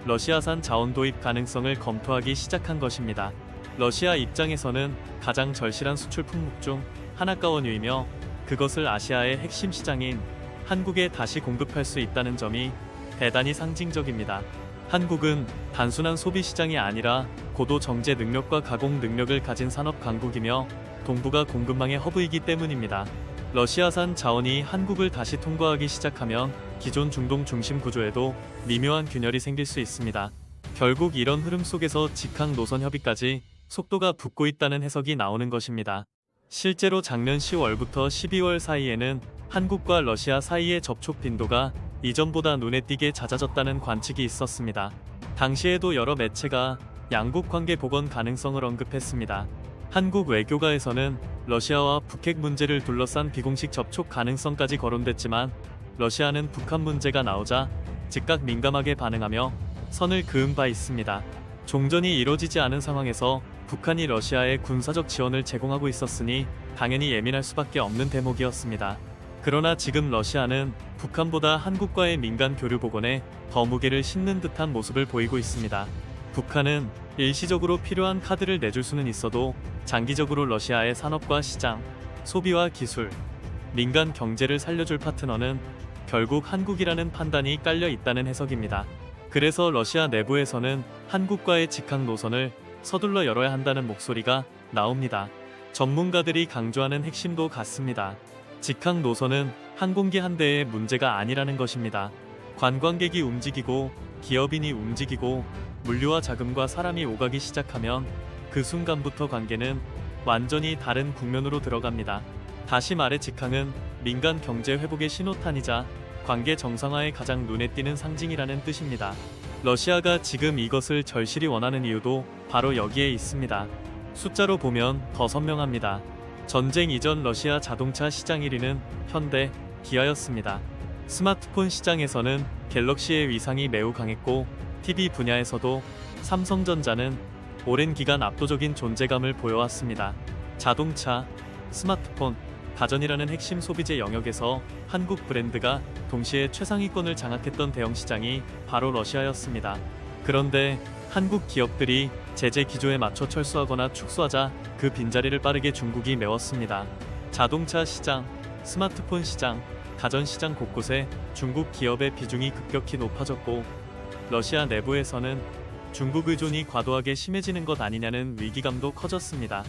러시아산 자원 도입 가능성을 검토하기 시작한 것입니다. 러시아 입장에서는 가장 절실한 수출 품목 중 하나가 원유이며, 그것을 아시아의 핵심 시장인 한국에 다시 공급할 수 있다는 점이 대단히 상징적입니다. 한국은 단순한 소비 시장이 아니라 고도 정제 능력과 가공 능력을 가진 산업 강국이며 동북아 공급망의 허브이기 때문입니다. 러시아산 자원이 한국을 다시 통과하기 시작하면 기존 중동 중심 구조에도 미묘한 균열이 생길 수 있습니다. 결국 이런 흐름 속에서 직항 노선 협의까지 속도가 붙고 있다는 해석이 나오는 것입니다. 실제로 작년 10월부터 12월 사이에는 한국과 러시아 사이의 접촉 빈도가 이전보다 눈에 띄게 잦아졌다는 관측이 있었습니다. 당시에도 여러 매체가 양국 관계 복원 가능성을 언급했습니다. 한국 외교가에서는 러시아와 북핵 문제를 둘러싼 비공식 접촉 가능성까지 거론됐지만 러시아는 북한 문제가 나오자 즉각 민감하게 반응하며 선을 그은 바 있습니다. 종전이 이뤄지지 않은 상황에서 북한이 러시아에 군사적 지원을 제공하고 있었으니 당연히 예민할 수밖에 없는 대목이었습니다. 그러나 지금 러시아는 북한보다 한국과의 민간 교류 복원에 더 무게를 싣는 듯한 모습을 보이고 있습니다. 북한은 일시적으로 필요한 카드를 내줄 수는 있어도 장기적으로 러시아의 산업과 시장, 소비와 기술, 민간 경제를 살려줄 파트너는 결국 한국이라는 판단이 깔려 있다는 해석입니다. 그래서 러시아 내부에서는 한국과의 직항 노선을 서둘러 열어야 한다는 목소리가 나옵니다. 전문가들이 강조하는 핵심도 같습니다. 직항 노선은 항공기 한 대의 문제가 아니라는 것입니다. 관광객이 움직이고 기업인이 움직이고 물류와 자금과 사람이 오가기 시작하면 그 순간부터 관계는 완전히 다른 국면으로 들어갑니다. 다시 말해 직항은 민간 경제 회복의 신호탄이자 관계 정상화의 가장 눈에 띄는 상징이라는 뜻입니다. 러시아가 지금 이것을 절실히 원하는 이유도 바로 여기에 있습니다. 숫자로 보면 더 선명합니다. 전쟁 이전 러시아 자동차 시장 1위는 현대, 기아였습니다. 스마트폰 시장에서는 갤럭시의 위상이 매우 강했고 TV 분야에서도 삼성전자는 오랜 기간 압도적인 존재감을 보여왔습니다. 자동차, 스마트폰, 가전이라는 핵심 소비재 영역에서 한국 브랜드가 동시에 최상위권을 장악했던 대형 시장이 바로 러시아였습니다. 그런데 한국 기업들이 제재 기조에 맞춰 철수하거나 축소하자 그 빈자리를 빠르게 중국이 메웠습니다. 자동차 시장, 스마트폰 시장, 가전 시장 곳곳에 중국 기업의 비중이 급격히 높아졌고 러시아 내부에서는 중국 의존이 과도하게 심해지는 것 아니냐는 위기감도 커졌습니다.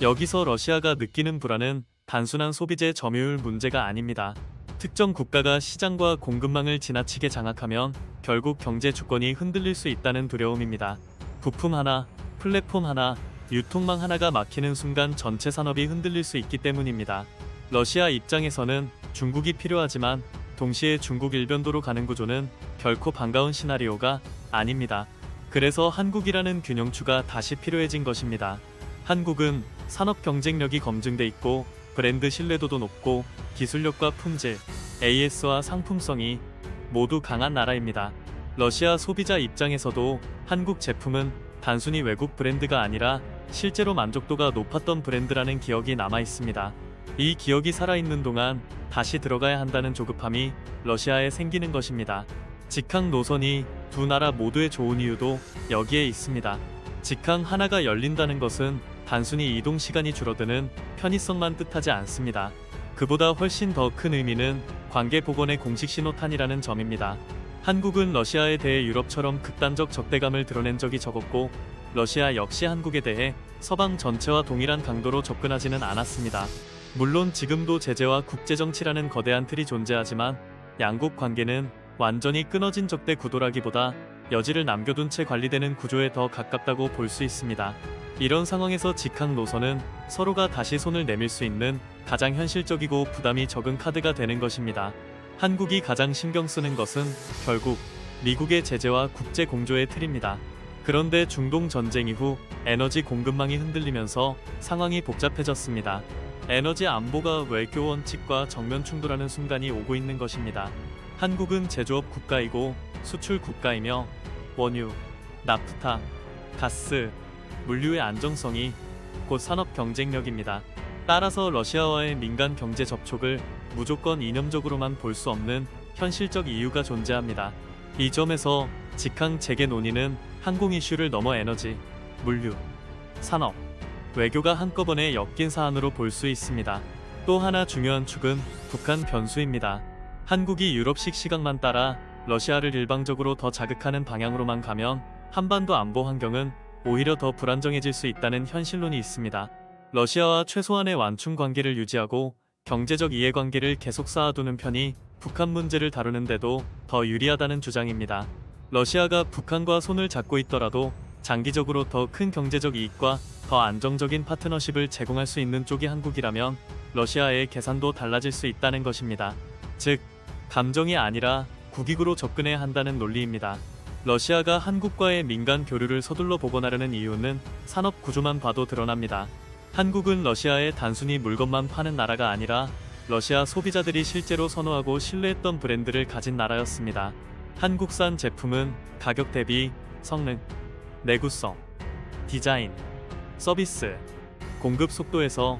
여기서 러시아가 느끼는 불안은 단순한 소비재 점유율 문제가 아닙니다. 특정 국가가 시장과 공급망을 지나치게 장악하면 결국 경제 주권이 흔들릴 수 있다는 두려움입니다. 부품 하나, 플랫폼 하나, 유통망 하나가 막히는 순간 전체 산업이 흔들릴 수 있기 때문입니다. 러시아 입장에서는 중국이 필요하지만 동시에 중국 일변도로 가는 구조는 결코 반가운 시나리오가 아닙니다. 그래서 한국이라는 균형추가 다시 필요해진 것입니다. 한국은 산업 경쟁력이 검증돼 있고 브랜드 신뢰도도 높고 기술력과 품질, AS와 상품성이 모두 강한 나라입니다. 러시아 소비자 입장에서도 한국 제품은 단순히 외국 브랜드가 아니라 실제로 만족도가 높았던 브랜드라는 기억이 남아 있습니다. 이 기억이 살아있는 동안 다시 들어가야 한다는 조급함이 러시아에 생기는 것입니다. 직항 노선이 두 나라 모두에 좋은 이유도 여기에 있습니다. 직항 하나가 열린다는 것은 단순히 이동 시간이 줄어드는 편의성만 뜻하지 않습니다. 그보다 훨씬 더 큰 의미는 관계 복원의 공식 신호탄이라는 점입니다. 한국은 러시아에 대해 유럽처럼 극단적 적대감을 드러낸 적이 적었고 러시아 역시 한국에 대해 서방 전체와 동일한 강도로 접근하지는 않았습니다. 물론 지금도 제재와 국제정치라는 거대한 틀이 존재하지만 양국 관계는 완전히 끊어진 적대 구도라기보다 여지를 남겨둔 채 관리되는 구조에 더 가깝다고 볼 수 있습니다. 이런 상황에서 직항 노선은 서로가 다시 손을 내밀 수 있는 가장 현실적이고 부담이 적은 카드가 되는 것입니다. 한국이 가장 신경 쓰는 것은 결국 미국의 제재와 국제 공조의 틀입니다. 그런데 중동 전쟁 이후 에너지 공급망이 흔들리면서 상황이 복잡해졌습니다. 에너지 안보가 외교 원칙과 정면 충돌하는 순간이 오고 있는 것입니다. 한국은 제조업 국가이고 수출 국가이며 원유, 나프타, 가스, 물류의 안정성이 곧 산업 경쟁력입니다. 따라서 러시아와의 민간 경제 접촉을 무조건 이념적으로만 볼 수 없는 현실적 이유가 존재합니다. 이 점에서 직항 재개 논의는 항공 이슈를 넘어 에너지, 물류, 산업, 외교가 한꺼번에 엮인 사안으로 볼 수 있습니다. 또 하나 중요한 축은 북한 변수입니다. 한국이 유럽식 시각만 따라 러시아를 일방적으로 더 자극하는 방향으로만 가면 한반도 안보 환경은 오히려 더 불안정해질 수 있다는 현실론이 있습니다. 러시아와 최소한의 완충 관계를 유지하고 경제적 이해관계를 계속 쌓아두는 편이 북한 문제를 다루는데도 더 유리하다는 주장입니다. 러시아가 북한과 손을 잡고 있더라도 장기적으로 더 큰 경제적 이익과 더 안정적인 파트너십을 제공할 수 있는 쪽이 한국이라면 러시아의 계산도 달라질 수 있다는 것입니다. 즉, 감정이 아니라 국익으로 접근해야 한다는 논리입니다. 러시아가 한국과의 민간 교류를 서둘러 복원하려는 이유는 산업 구조만 봐도 드러납니다. 한국은 러시아에 단순히 물건만 파는 나라가 아니라 러시아 소비자들이 실제로 선호하고 신뢰했던 브랜드를 가진 나라였습니다. 한국산 제품은 가격 대비 성능, 내구성, 디자인, 서비스, 공급 속도에서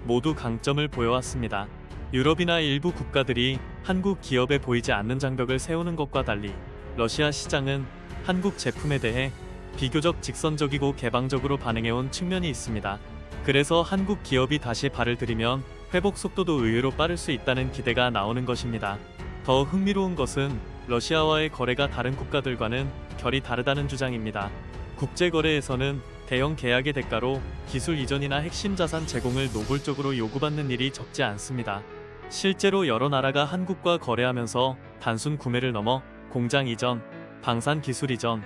모두 강점을 보여왔습니다. 유럽이나 일부 국가들이 한국 기업에 보이지 않는 장벽을 세우는 것과 달리 러시아 시장은 한국 제품에 대해 비교적 직선적이고 개방적으로 반응해온 측면이 있습니다. 그래서 한국 기업이 다시 발을 들이면 회복 속도도 의외로 빠를 수 있다는 기대가 나오는 것입니다. 더 흥미로운 것은 러시아와의 거래가 다른 국가들과는 결이 다르다는 주장입니다. 국제거래에서는 대형 계약의 대가로 기술 이전이나 핵심 자산 제공을 노골적으로 요구받는 일이 적지 않습니다. 실제로 여러 나라가 한국과 거래하면서 단순 구매를 넘어 공장 이전, 방산 기술 이전,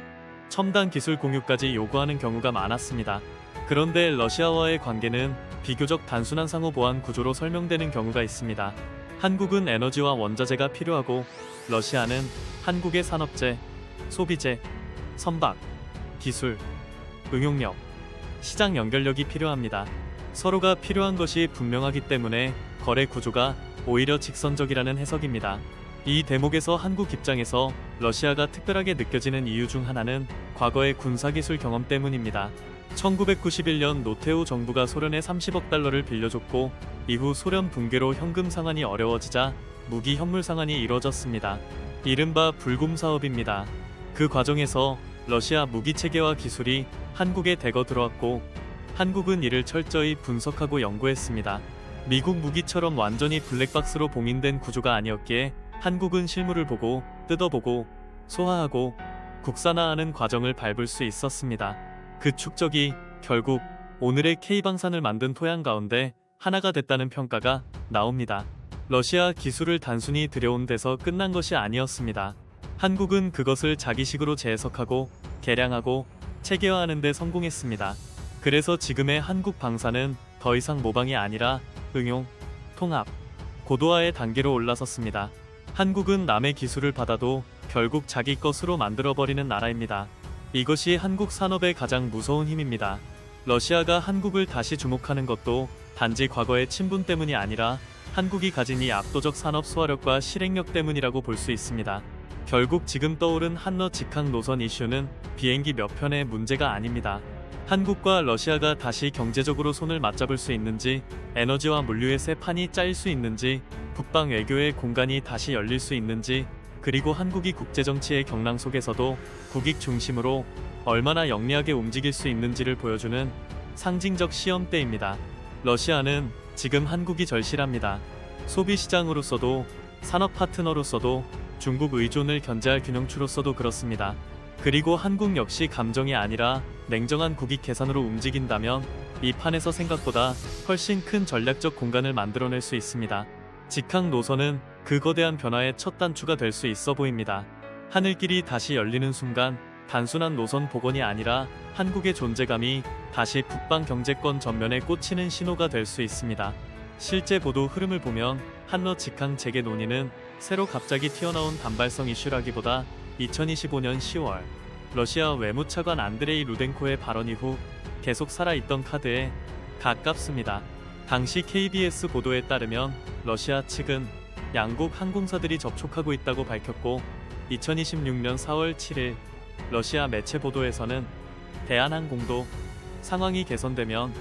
첨단 기술 공유까지 요구하는 경우가 많았습니다. 그런데 러시아와의 관계는 비교적 단순한 상호 보완 구조로 설명되는 경우가 있습니다. 한국은 에너지와 원자재가 필요하고 러시아는 한국의 산업재, 소비재, 선박, 기술, 응용력, 시장 연결력이 필요합니다. 서로가 필요한 것이 분명하기 때문에 거래 구조가 오히려 직선적이라는 해석입니다. 이 대목에서 한국 입장에서 러시아가 특별하게 느껴지는 이유 중 하나는 과거의 군사기술 경험 때문입니다. 1991년 노태우 정부가 소련에 30억 달러를 빌려줬고 이후 소련 붕괴로 현금 상환이 어려워지자 무기 현물 상환이 이뤄졌습니다. 이른바 불금 사업입니다. 그 과정에서 러시아 무기 체계와 기술이 한국에 대거 들어왔고 한국은 이를 철저히 분석하고 연구했습니다. 미국 무기처럼 완전히 블랙박스로 봉인된 구조가 아니었기에 한국은 실물을 보고 뜯어보고 소화하고 국산화하는 과정을 밟을 수 있었습니다. 그 축적이 결국 오늘의 K방산을 만든 토양 가운데 하나가 됐다는 평가가 나옵니다. 러시아 기술을 단순히 들여온 데서 끝난 것이 아니었습니다. 한국은 그것을 자기식으로 재해석하고 개량하고 체계화하는 데 성공했습니다. 그래서 지금의 한국 방산은 더 이상 모방이 아니라 응용, 통합, 고도화의 단계로 올라섰습니다. 한국은 남의 기술을 받아도 결국 자기 것으로 만들어버리는 나라입니다. 이것이 한국 산업의 가장 무서운 힘입니다. 러시아가 한국을 다시 주목하는 것도 단지 과거의 친분 때문이 아니라 한국이 가진 이 압도적 산업 소화력과 실행력 때문이라고 볼 수 있습니다. 결국 지금 떠오른 한러 직항 노선 이슈는 비행기 몇 편의 문제가 아닙니다. 한국과 러시아가 다시 경제적으로 손을 맞잡을 수 있는지, 에너지와 물류의 새 판이 짜일 수 있는지, 북방 외교의 공간이 다시 열릴 수 있는지, 그리고 한국이 국제정치의 경랑 속에서도 국익 중심으로 얼마나 영리하게 움직일 수 있는지를 보여주는 상징적 시험대입니다. 러시아는 지금 한국이 절실합니다. 소비시장으로서도 산업 파트너로서도 중국 의존을 견제할 균형추로서도 그렇습니다. 그리고 한국 역시 감정이 아니라 냉정한 국익 계산으로 움직인다면 이 판에서 생각보다 훨씬 큰 전략적 공간을 만들어낼 수 있습니다. 직항 노선은 그 거대한 변화의 첫 단추가 될 수 있어 보입니다. 하늘길이 다시 열리는 순간 단순한 노선 복원이 아니라 한국의 존재감이 다시 북방 경제권 전면에 꽂히는 신호가 될 수 있습니다. 실제 보도 흐름을 보면 한러 직항 재개 논의는 새로 갑자기 튀어나온 단발성 이슈라기보다 2025년 10월 러시아 외무차관 안드레이 루덴코의 발언 이후 계속 살아있던 카드에 가깝습니다. 당시 KBS 보도에 따르면 러시아 측은 양국 항공사들이 접촉하고 있다고 밝혔고 2026년 4월 7일 러시아 매체 보도에서는 대한항공도 상황이 개선되면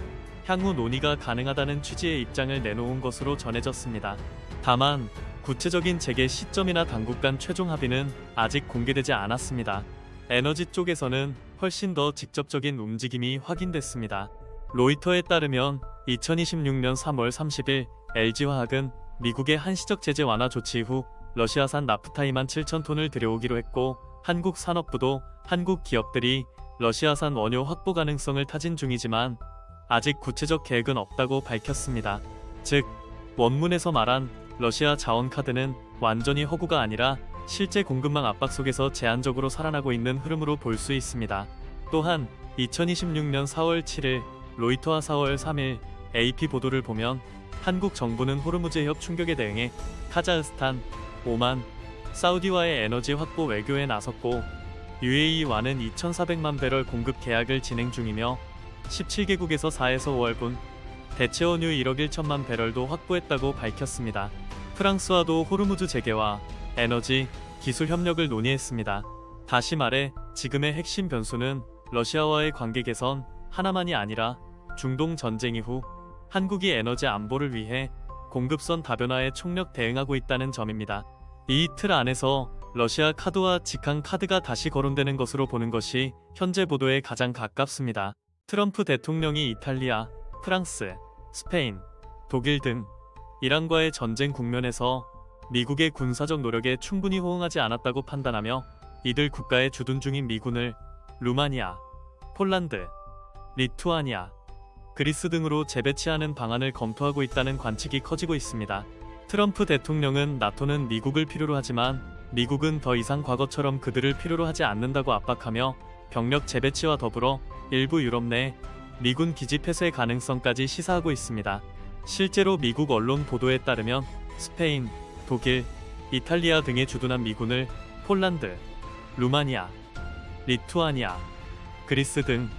향후 논의가 가능하다는 취지의 입장을 내놓은 것으로 전해졌습니다. 다만 구체적인 재개 시점이나 당국 간 최종 합의는 아직 공개되지 않았습니다. 에너지 쪽에서는 훨씬 더 직접적인 움직임이 확인됐습니다. 로이터에 따르면 2026년 3월 30일 LG화학은 미국의 한시적 제재 완화 조치 이후 러시아산 나프타 2만 7천 톤을 들여오기로 했고, 한국 산업부도 한국 기업들이 러시아산 원유 확보 가능성을 타진 중이지만 아직 구체적 계획은 없다고 밝혔습니다. 즉, 원문에서 말한 러시아 자원 카드는 완전히 허구가 아니라 실제 공급망 압박 속에서 제한적으로 살아나고 있는 흐름으로 볼 수 있습니다. 또한 2026년 4월 7일 로이터와 4월 3일 AP 보도를 보면 한국 정부는 호르무즈 해협 충격에 대응해 카자흐스탄, 오만, 사우디와의 에너지 확보 외교에 나섰고 UAE와는 2,400만 배럴 공급 계약을 진행 중이며 17개국에서 4에서 5월분 대체원유 1억 1천만 배럴도 확보했다고 밝혔습니다. 프랑스와도 호르무즈 재개와 에너지, 기술 협력을 논의했습니다. 다시 말해 지금의 핵심 변수는 러시아와의 관계 개선 하나만이 아니라 중동 전쟁 이후 한국이 에너지 안보를 위해 공급선 다변화에 총력 대응하고 있다는 점입니다. 이 틀 안에서 러시아 카드와 직항 카드가 다시 거론되는 것으로 보는 것이 현재 보도에 가장 가깝습니다. 트럼프 대통령이 이탈리아, 프랑스, 스페인, 독일 등 이란과의 전쟁 국면에서 미국의 군사적 노력에 충분히 호응하지 않았다고 판단하며 이들 국가에 주둔 중인 미군을 루마니아, 폴란드, 리투아니아, 그리스 등으로 재배치하는 방안을 검토하고 있다는 관측이 커지고 있습니다. 트럼프 대통령은 나토는 미국을 필요로 하지만 미국은 더 이상 과거처럼 그들을 필요로 하지 않는다고 압박하며 병력 재배치와 더불어 일부 유럽 내 미군 기지 폐쇄 가능성까지 시사하고 있습니다. 실제로 미국 언론 보도에 따르면 스페인, 독일, 이탈리아 등에 주둔한 미군을 폴란드, 루마니아, 리투아니아, 그리스 등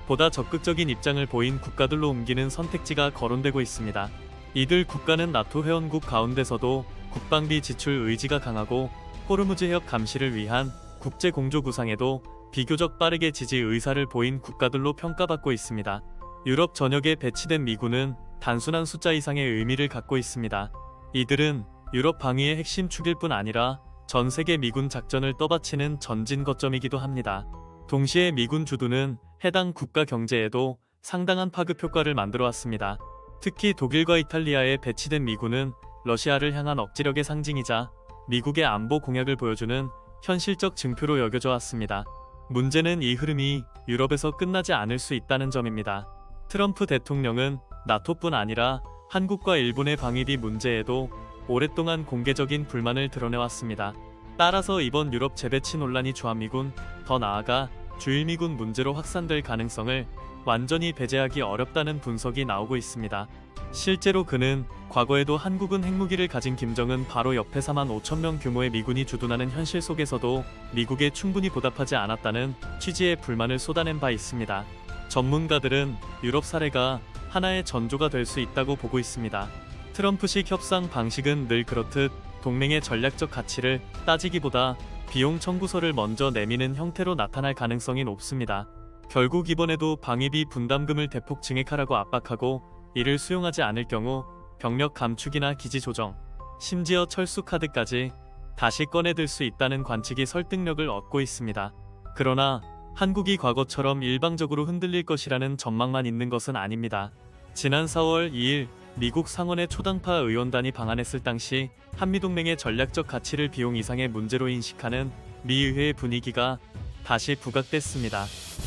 보다 적극적인 입장을 보인 국가들로 옮기는 선택지가 거론되고 있습니다. 이들 국가는 나토 회원국 가운데서도 국방비 지출 의지가 강하고 호르무즈 해협 감시를 위한 국제 공조 구상에도 비교적 빠르게 지지 의사를 보인 국가들로 평가받고 있습니다. 유럽 전역에 배치된 미군은 단순한 숫자 이상의 의미를 갖고 있습니다. 이들은 유럽 방위의 핵심 축일 뿐 아니라 전 세계 미군 작전을 떠받치는 전진 거점이기도 합니다. 동시에 미군 주둔은 해당 국가 경제에도 상당한 파급 효과를 만들어 왔습니다. 특히 독일과 이탈리아에 배치된 미군은 러시아를 향한 억지력의 상징이자 미국의 안보 공약을 보여주는 현실적 증표로 여겨져 왔습니다. 문제는 이 흐름이 유럽에서 끝나지 않을 수 있다는 점입니다. 트럼프 대통령은 나토뿐 아니라 한국과 일본의 방위비 문제에도 오랫동안 공개적인 불만을 드러내왔습니다. 따라서 이번 유럽 재배치 논란이 주한미군, 더 나아가 주일미군 문제로 확산될 가능성을 완전히 배제하기 어렵다는 분석이 나오고 있습니다. 실제로 그는 과거에도 한국은 핵무기를 가진 김정은 바로 옆에 4만 5천 명 규모의 미군이 주둔하는 현실 속에서도 미국에 충분히 보답하지 않았다는 취지의 불만을 쏟아낸 바 있습니다. 전문가들은 유럽 사례가 하나의 전조가 될 수 있다고 보고 있습니다. 트럼프식 협상 방식은 늘 그렇듯 동맹의 전략적 가치를 따지기보다 비용 청구서를 먼저 내미는 형태로 나타날 가능성이 높습니다. 결국 이번에도 방위비 분담금을 대폭 증액하라고 압박하고 이를 수용하지 않을 경우 병력 감축이나 기지 조정, 심지어 철수 카드까지 다시 꺼내들 수 있다는 관측이 설득력을 얻고 있습니다. 그러나 한국이 과거처럼 일방적으로 흔들릴 것이라는 전망만 있는 것은 아닙니다. 지난 4월 2일 미국 상원의 초당파 의원단이 방한했을 당시 한미동맹의 전략적 가치를 비용 이상의 문제로 인식하는 미 의회의 분위기가 다시 부각됐습니다.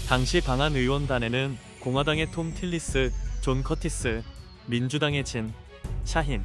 당시 방한 의원단에는 공화당의 톰 틸리스, 존 커티스, 민주당의 진, 샤힌,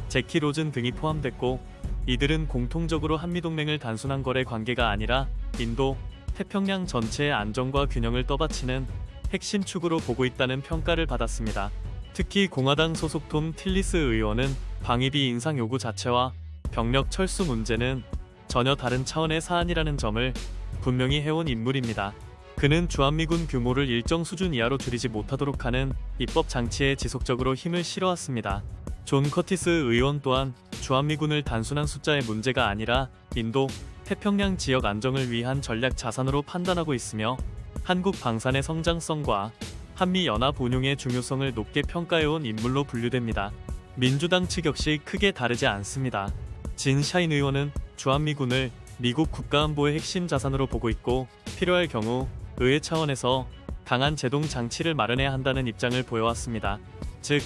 제키 로즌 등이 포함됐고 이들은 공통적으로 한미동맹을 단순한 거래 관계가 아니라 인도, 태평양 전체의 안정과 균형을 떠받치는 핵심 축으로 보고 있다는 평가를 받았습니다. 특히 공화당 소속 톰 틸리스 의원은 방위비 인상 요구 자체와 병력 철수 문제는 전혀 다른 차원의 사안이라는 점을 분명히 해온 인물입니다. 그는 주한미군 규모를 일정 수준 이하로 줄이지 못하도록 하는 입법 장치에 지속적으로 힘을 실어왔습니다. 존 커티스 의원 또한 주한미군을 단순한 숫자의 문제가 아니라 인도, 태평양 지역 안정을 위한 전략 자산으로 판단하고 있으며 한국 방산의 성장성과 한미 연합 운용의 중요성을 높게 평가해온 인물로 분류됩니다. 민주당 측 역시 크게 다르지 않습니다. 진 샤인 의원은 주한미군을 미국 국가안보의 핵심 자산으로 보고 있고 필요할 경우 의회 차원에서 강한 제동 장치를 마련해야 한다는 입장을 보여왔습니다. 즉,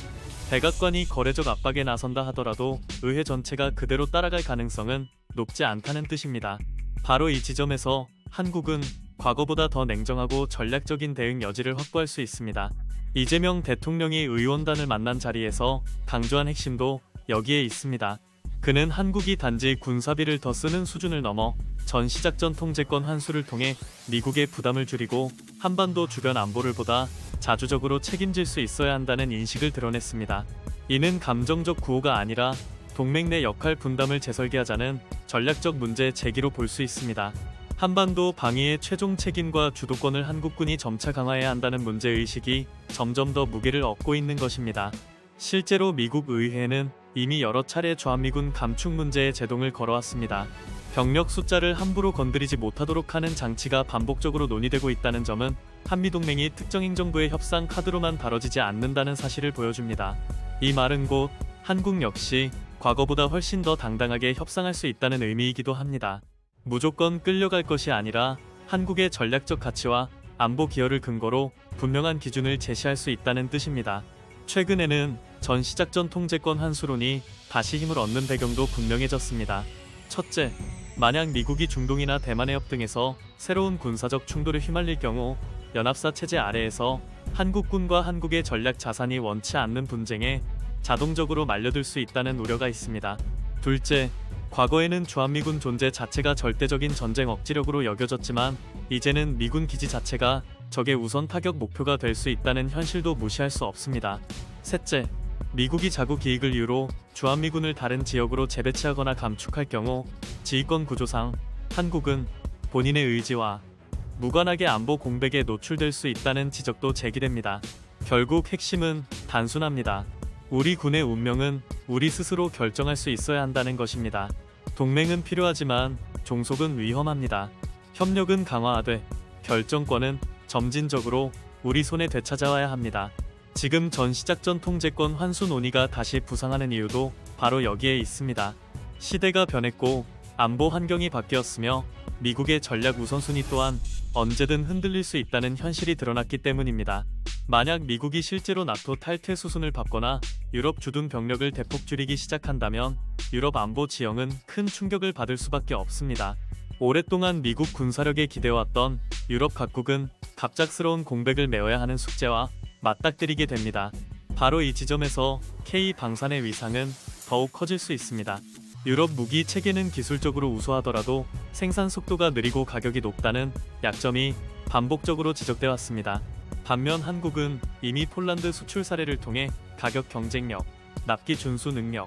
백악관이 거래적 압박에 나선다 하더라도 의회 전체가 그대로 따라갈 가능성은 높지 않다는 뜻입니다. 바로 이 지점에서 한국은 과거보다 더 냉정하고 전략적인 대응 여지를 확보할 수 있습니다. 이재명 대통령이 의원단을 만난 자리에서 강조한 핵심도 여기에 있습니다. 그는 한국이 단지 군사비를 더 쓰는 수준을 넘어 전시작전 통제권 환수를 통해 미국의 부담을 줄이고 한반도 주변 안보를 보다 자주적으로 책임질 수 있어야 한다는 인식을 드러냈습니다. 이는 감정적 구호가 아니라 동맹 내 역할 분담을 재설계하자는 전략적 문제 제기로 볼 수 있습니다. 한반도 방위의 최종 책임과 주도권을 한국군이 점차 강화해야 한다는 문제의식이 점점 더 무게를 얻고 있는 것입니다. 실제로 미국 의회는 이미 여러 차례 주한미군 감축 문제에 제동을 걸어왔습니다. 병력 숫자를 함부로 건드리지 못하도록 하는 장치가 반복적으로 논의되고 있다는 점은 한미동맹이 특정 행정부의 협상 카드로만 다뤄지지 않는다는 사실을 보여줍니다. 이 말은 곧 한국 역시 과거보다 훨씬 더 당당하게 협상할 수 있다는 의미이기도 합니다. 무조건 끌려갈 것이 아니라 한국의 전략적 가치와 안보 기여를 근거로 분명한 기준을 제시할 수 있다는 뜻입니다. 최근에는 전시작전 통제권 환수론이 다시 힘을 얻는 배경도 분명해졌습니다. 첫째, 만약 미국이 중동이나 대만 해협 등에서 새로운 군사적 충돌에 휘말릴 경우 연합사 체제 아래에서 한국군과 한국의 전략 자산이 원치 않는 분쟁에 자동적으로 말려들 수 있다는 우려가 있습니다. 둘째, 과거에는 주한미군 존재 자체가 절대적인 전쟁 억지력으로 여겨졌지만 이제는 미군 기지 자체가 적의 우선 타격 목표가 될 수 있다는 현실도 무시할 수 없습니다. 셋째, 미국이 자국 이익을 이유로 주한미군을 다른 지역으로 재배치하거나 감축할 경우 지휘권 구조상 한국은 본인의 의지와 무관하게 안보 공백에 노출될 수 있다는 지적도 제기됩니다. 결국 핵심은 단순합니다. 우리 군의 운명은 우리 스스로 결정할 수 있어야 한다는 것입니다. 동맹은 필요하지만 종속은 위험합니다. 협력은 강화하되 결정권은 점진적으로 우리 손에 되찾아와야 합니다. 지금 전시작전 통제권 환수 논의가 다시 부상하는 이유도 바로 여기에 있습니다. 시대가 변했고 안보 환경이 바뀌었으며 미국의 전략 우선순위 또한 언제든 흔들릴 수 있다는 현실이 드러났기 때문입니다. 만약 미국이 실제로 나토 탈퇴 수순을 밟거나 유럽 주둔 병력을 대폭 줄이기 시작한다면 유럽 안보 지형은 큰 충격을 받을 수밖에 없습니다. 오랫동안 미국 군사력에 기대왔던 유럽 각국은 갑작스러운 공백을 메워야 하는 숙제와 맞닥뜨리게 됩니다. 바로 이 지점에서 K-방산의 위상은 더욱 커질 수 있습니다. 유럽 무기 체계는 기술적으로 우수하더라도 생산 속도가 느리고 가격이 높다는 약점이 반복적으로 지적돼 왔습니다. 반면 한국은 이미 폴란드 수출 사례를 통해 가격 경쟁력, 납기 준수 능력,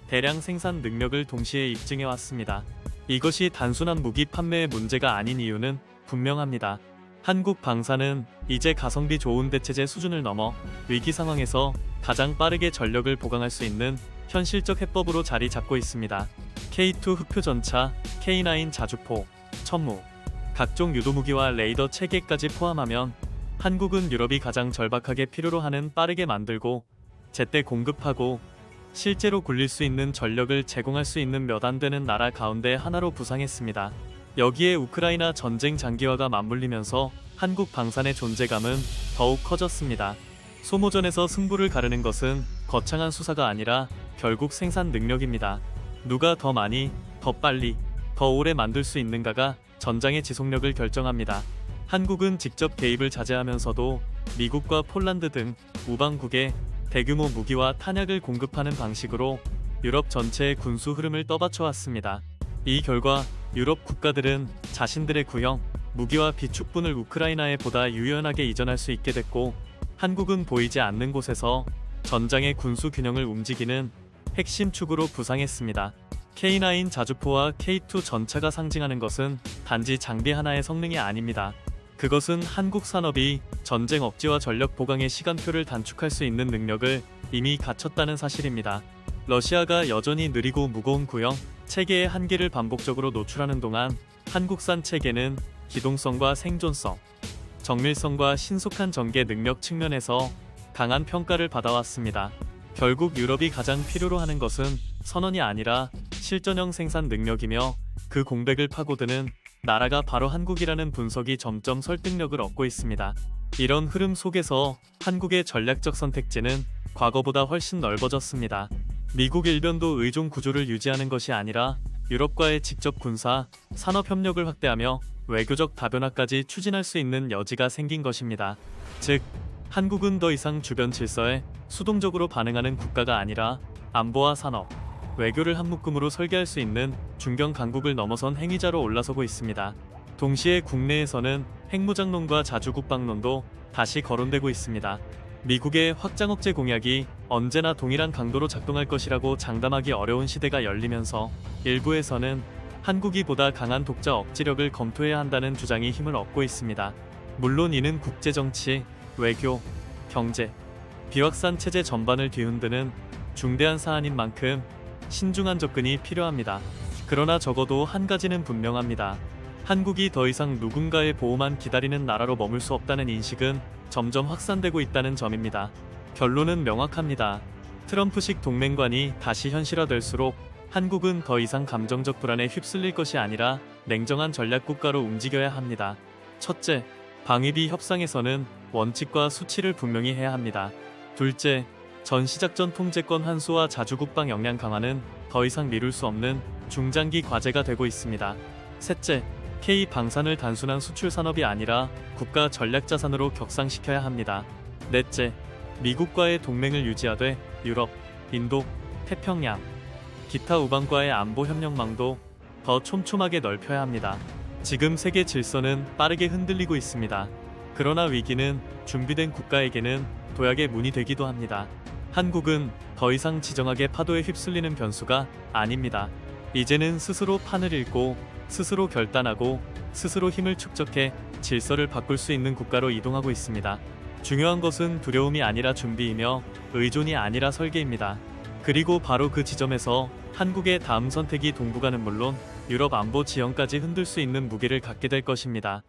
대량 생산 능력을 동시에 입증해 왔습니다. 이것이 단순한 무기 판매의 문제가 아닌 이유는 분명합니다. 한국 방산은 이제 가성비 좋은 대체제 수준을 넘어 위기 상황에서 가장 빠르게 전력을 보강할 수 있는 현실적 해법으로 자리 잡고 있습니다. K2 흑표 전차, K9 자주포, 천무, 각종 유도무기와 레이더 체계까지 포함하면 한국은 유럽이 가장 절박하게 필요로 하는 빠르게 만들고 제때 공급하고 실제로 굴릴 수 있는 전력을 제공할 수 있는 몇 안 되는 나라 가운데 하나로 부상했습니다. 여기에 우크라이나 전쟁 장기화가 맞물리면서 한국 방산의 존재감은 더욱 커졌습니다. 소모전에서 승부를 가르는 것은 거창한 수사가 아니라 결국 생산 능력입니다. 누가 더 많이, 더 빨리, 더 오래 만들 수 있는가가 전장의 지속력을 결정합니다. 한국은 직접 개입을 자제하면서도 미국과 폴란드 등 우방국에 대규모 무기와 탄약을 공급하는 방식으로 유럽 전체의 군수 흐름을 떠받쳐왔습니다. 이 결과 유럽 국가들은 자신들의 구형, 무기와 비축분을 우크라이나에 보다 유연하게 이전할 수 있게 됐고 한국은 보이지 않는 곳에서 전장의 군수 균형을 움직이는 핵심 축으로 부상했습니다. K9 자주포와 K2 전차가 상징하는 것은 단지 장비 하나의 성능이 아닙니다. 그것은 한국 산업이 전쟁 억지와 전력 보강의 시간표를 단축할 수 있는 능력을 이미 갖췄다는 사실입니다. 러시아가 여전히 느리고 무거운 구형 체계의 한계를 반복적으로 노출하는 동안 한국산 체계는 기동성과 생존성, 정밀성과 신속한 전개 능력 측면에서 강한 평가를 받아왔습니다. 결국 유럽이 가장 필요로 하는 것은 선언이 아니라 실전형 생산 능력이며 그 공백을 파고드는 나라가 바로 한국이라는 분석이 점점 설득력을 얻고 있습니다. 이런 흐름 속에서 한국의 전략적 선택지는 과거보다 훨씬 넓어졌습니다. 미국 일변도 의존 구조를 유지하는 것이 아니라 유럽과의 직접 군사, 산업 협력을 확대하며 외교적 다변화까지 추진할 수 있는 여지가 생긴 것입니다. 즉, 한국은 더 이상 주변 질서에 수동적으로 반응하는 국가가 아니라 안보와 산업, 외교를 한 묶음으로 설계할 수 있는 중견 강국을 넘어선 행위자로 올라서고 있습니다. 동시에 국내에서는 핵무장론과 자주국방론도 다시 거론되고 있습니다. 미국의 확장 억제 공약이 언제나 동일한 강도로 작동할 것이라고 장담하기 어려운 시대가 열리면서 일부에서는 한국이 보다 강한 독자 억지력을 검토해야 한다는 주장이 힘을 얻고 있습니다. 물론 이는 국제정치, 외교, 경제, 비확산 체제 전반을 뒤흔드는 중대한 사안인 만큼 신중한 접근이 필요합니다. 그러나 적어도 한 가지는 분명합니다. 한국이 더 이상 누군가의 보호만 기다리는 나라로 머물 수 없다는 인식은 점점 확산되고 있다는 점입니다. 결론은 명확합니다. 트럼프식 동맹관이 다시 현실화될수록 한국은 더 이상 감정적 불안에 휩쓸릴 것이 아니라 냉정한 전략 국가로 움직여야 합니다. 첫째, 방위비 협상에서는 원칙과 수치를 분명히 해야 합니다. 둘째, 전시작전 통제권 환수와 자주국방 역량 강화는 더 이상 미룰 수 없는 중장기 과제가 되고 있습니다. 셋째, K-방산을 단순한 수출 산업이 아니라 국가 전략 자산으로 격상시켜야 합니다. 넷째, 미국과의 동맹을 유지하되 유럽, 인도, 태평양, 기타 우방과의 안보 협력망도 더 촘촘하게 넓혀야 합니다. 지금 세계 질서는 빠르게 흔들리고 있습니다. 그러나 위기는 준비된 국가에게는 도약의 문이 되기도 합니다. 한국은 더 이상 지정학의 파도에 휩쓸리는 변수가 아닙니다. 이제는 스스로 판을 읽고 스스로 결단하고 스스로 힘을 축적해 질서를 바꿀 수 있는 국가로 이동하고 있습니다. 중요한 것은 두려움이 아니라 준비이며 의존이 아니라 설계입니다. 그리고 바로 그 지점에서 한국의 다음 선택이 동북아는 물론 유럽 안보 지형까지 흔들 수 있는 무게를 갖게 될 것입니다.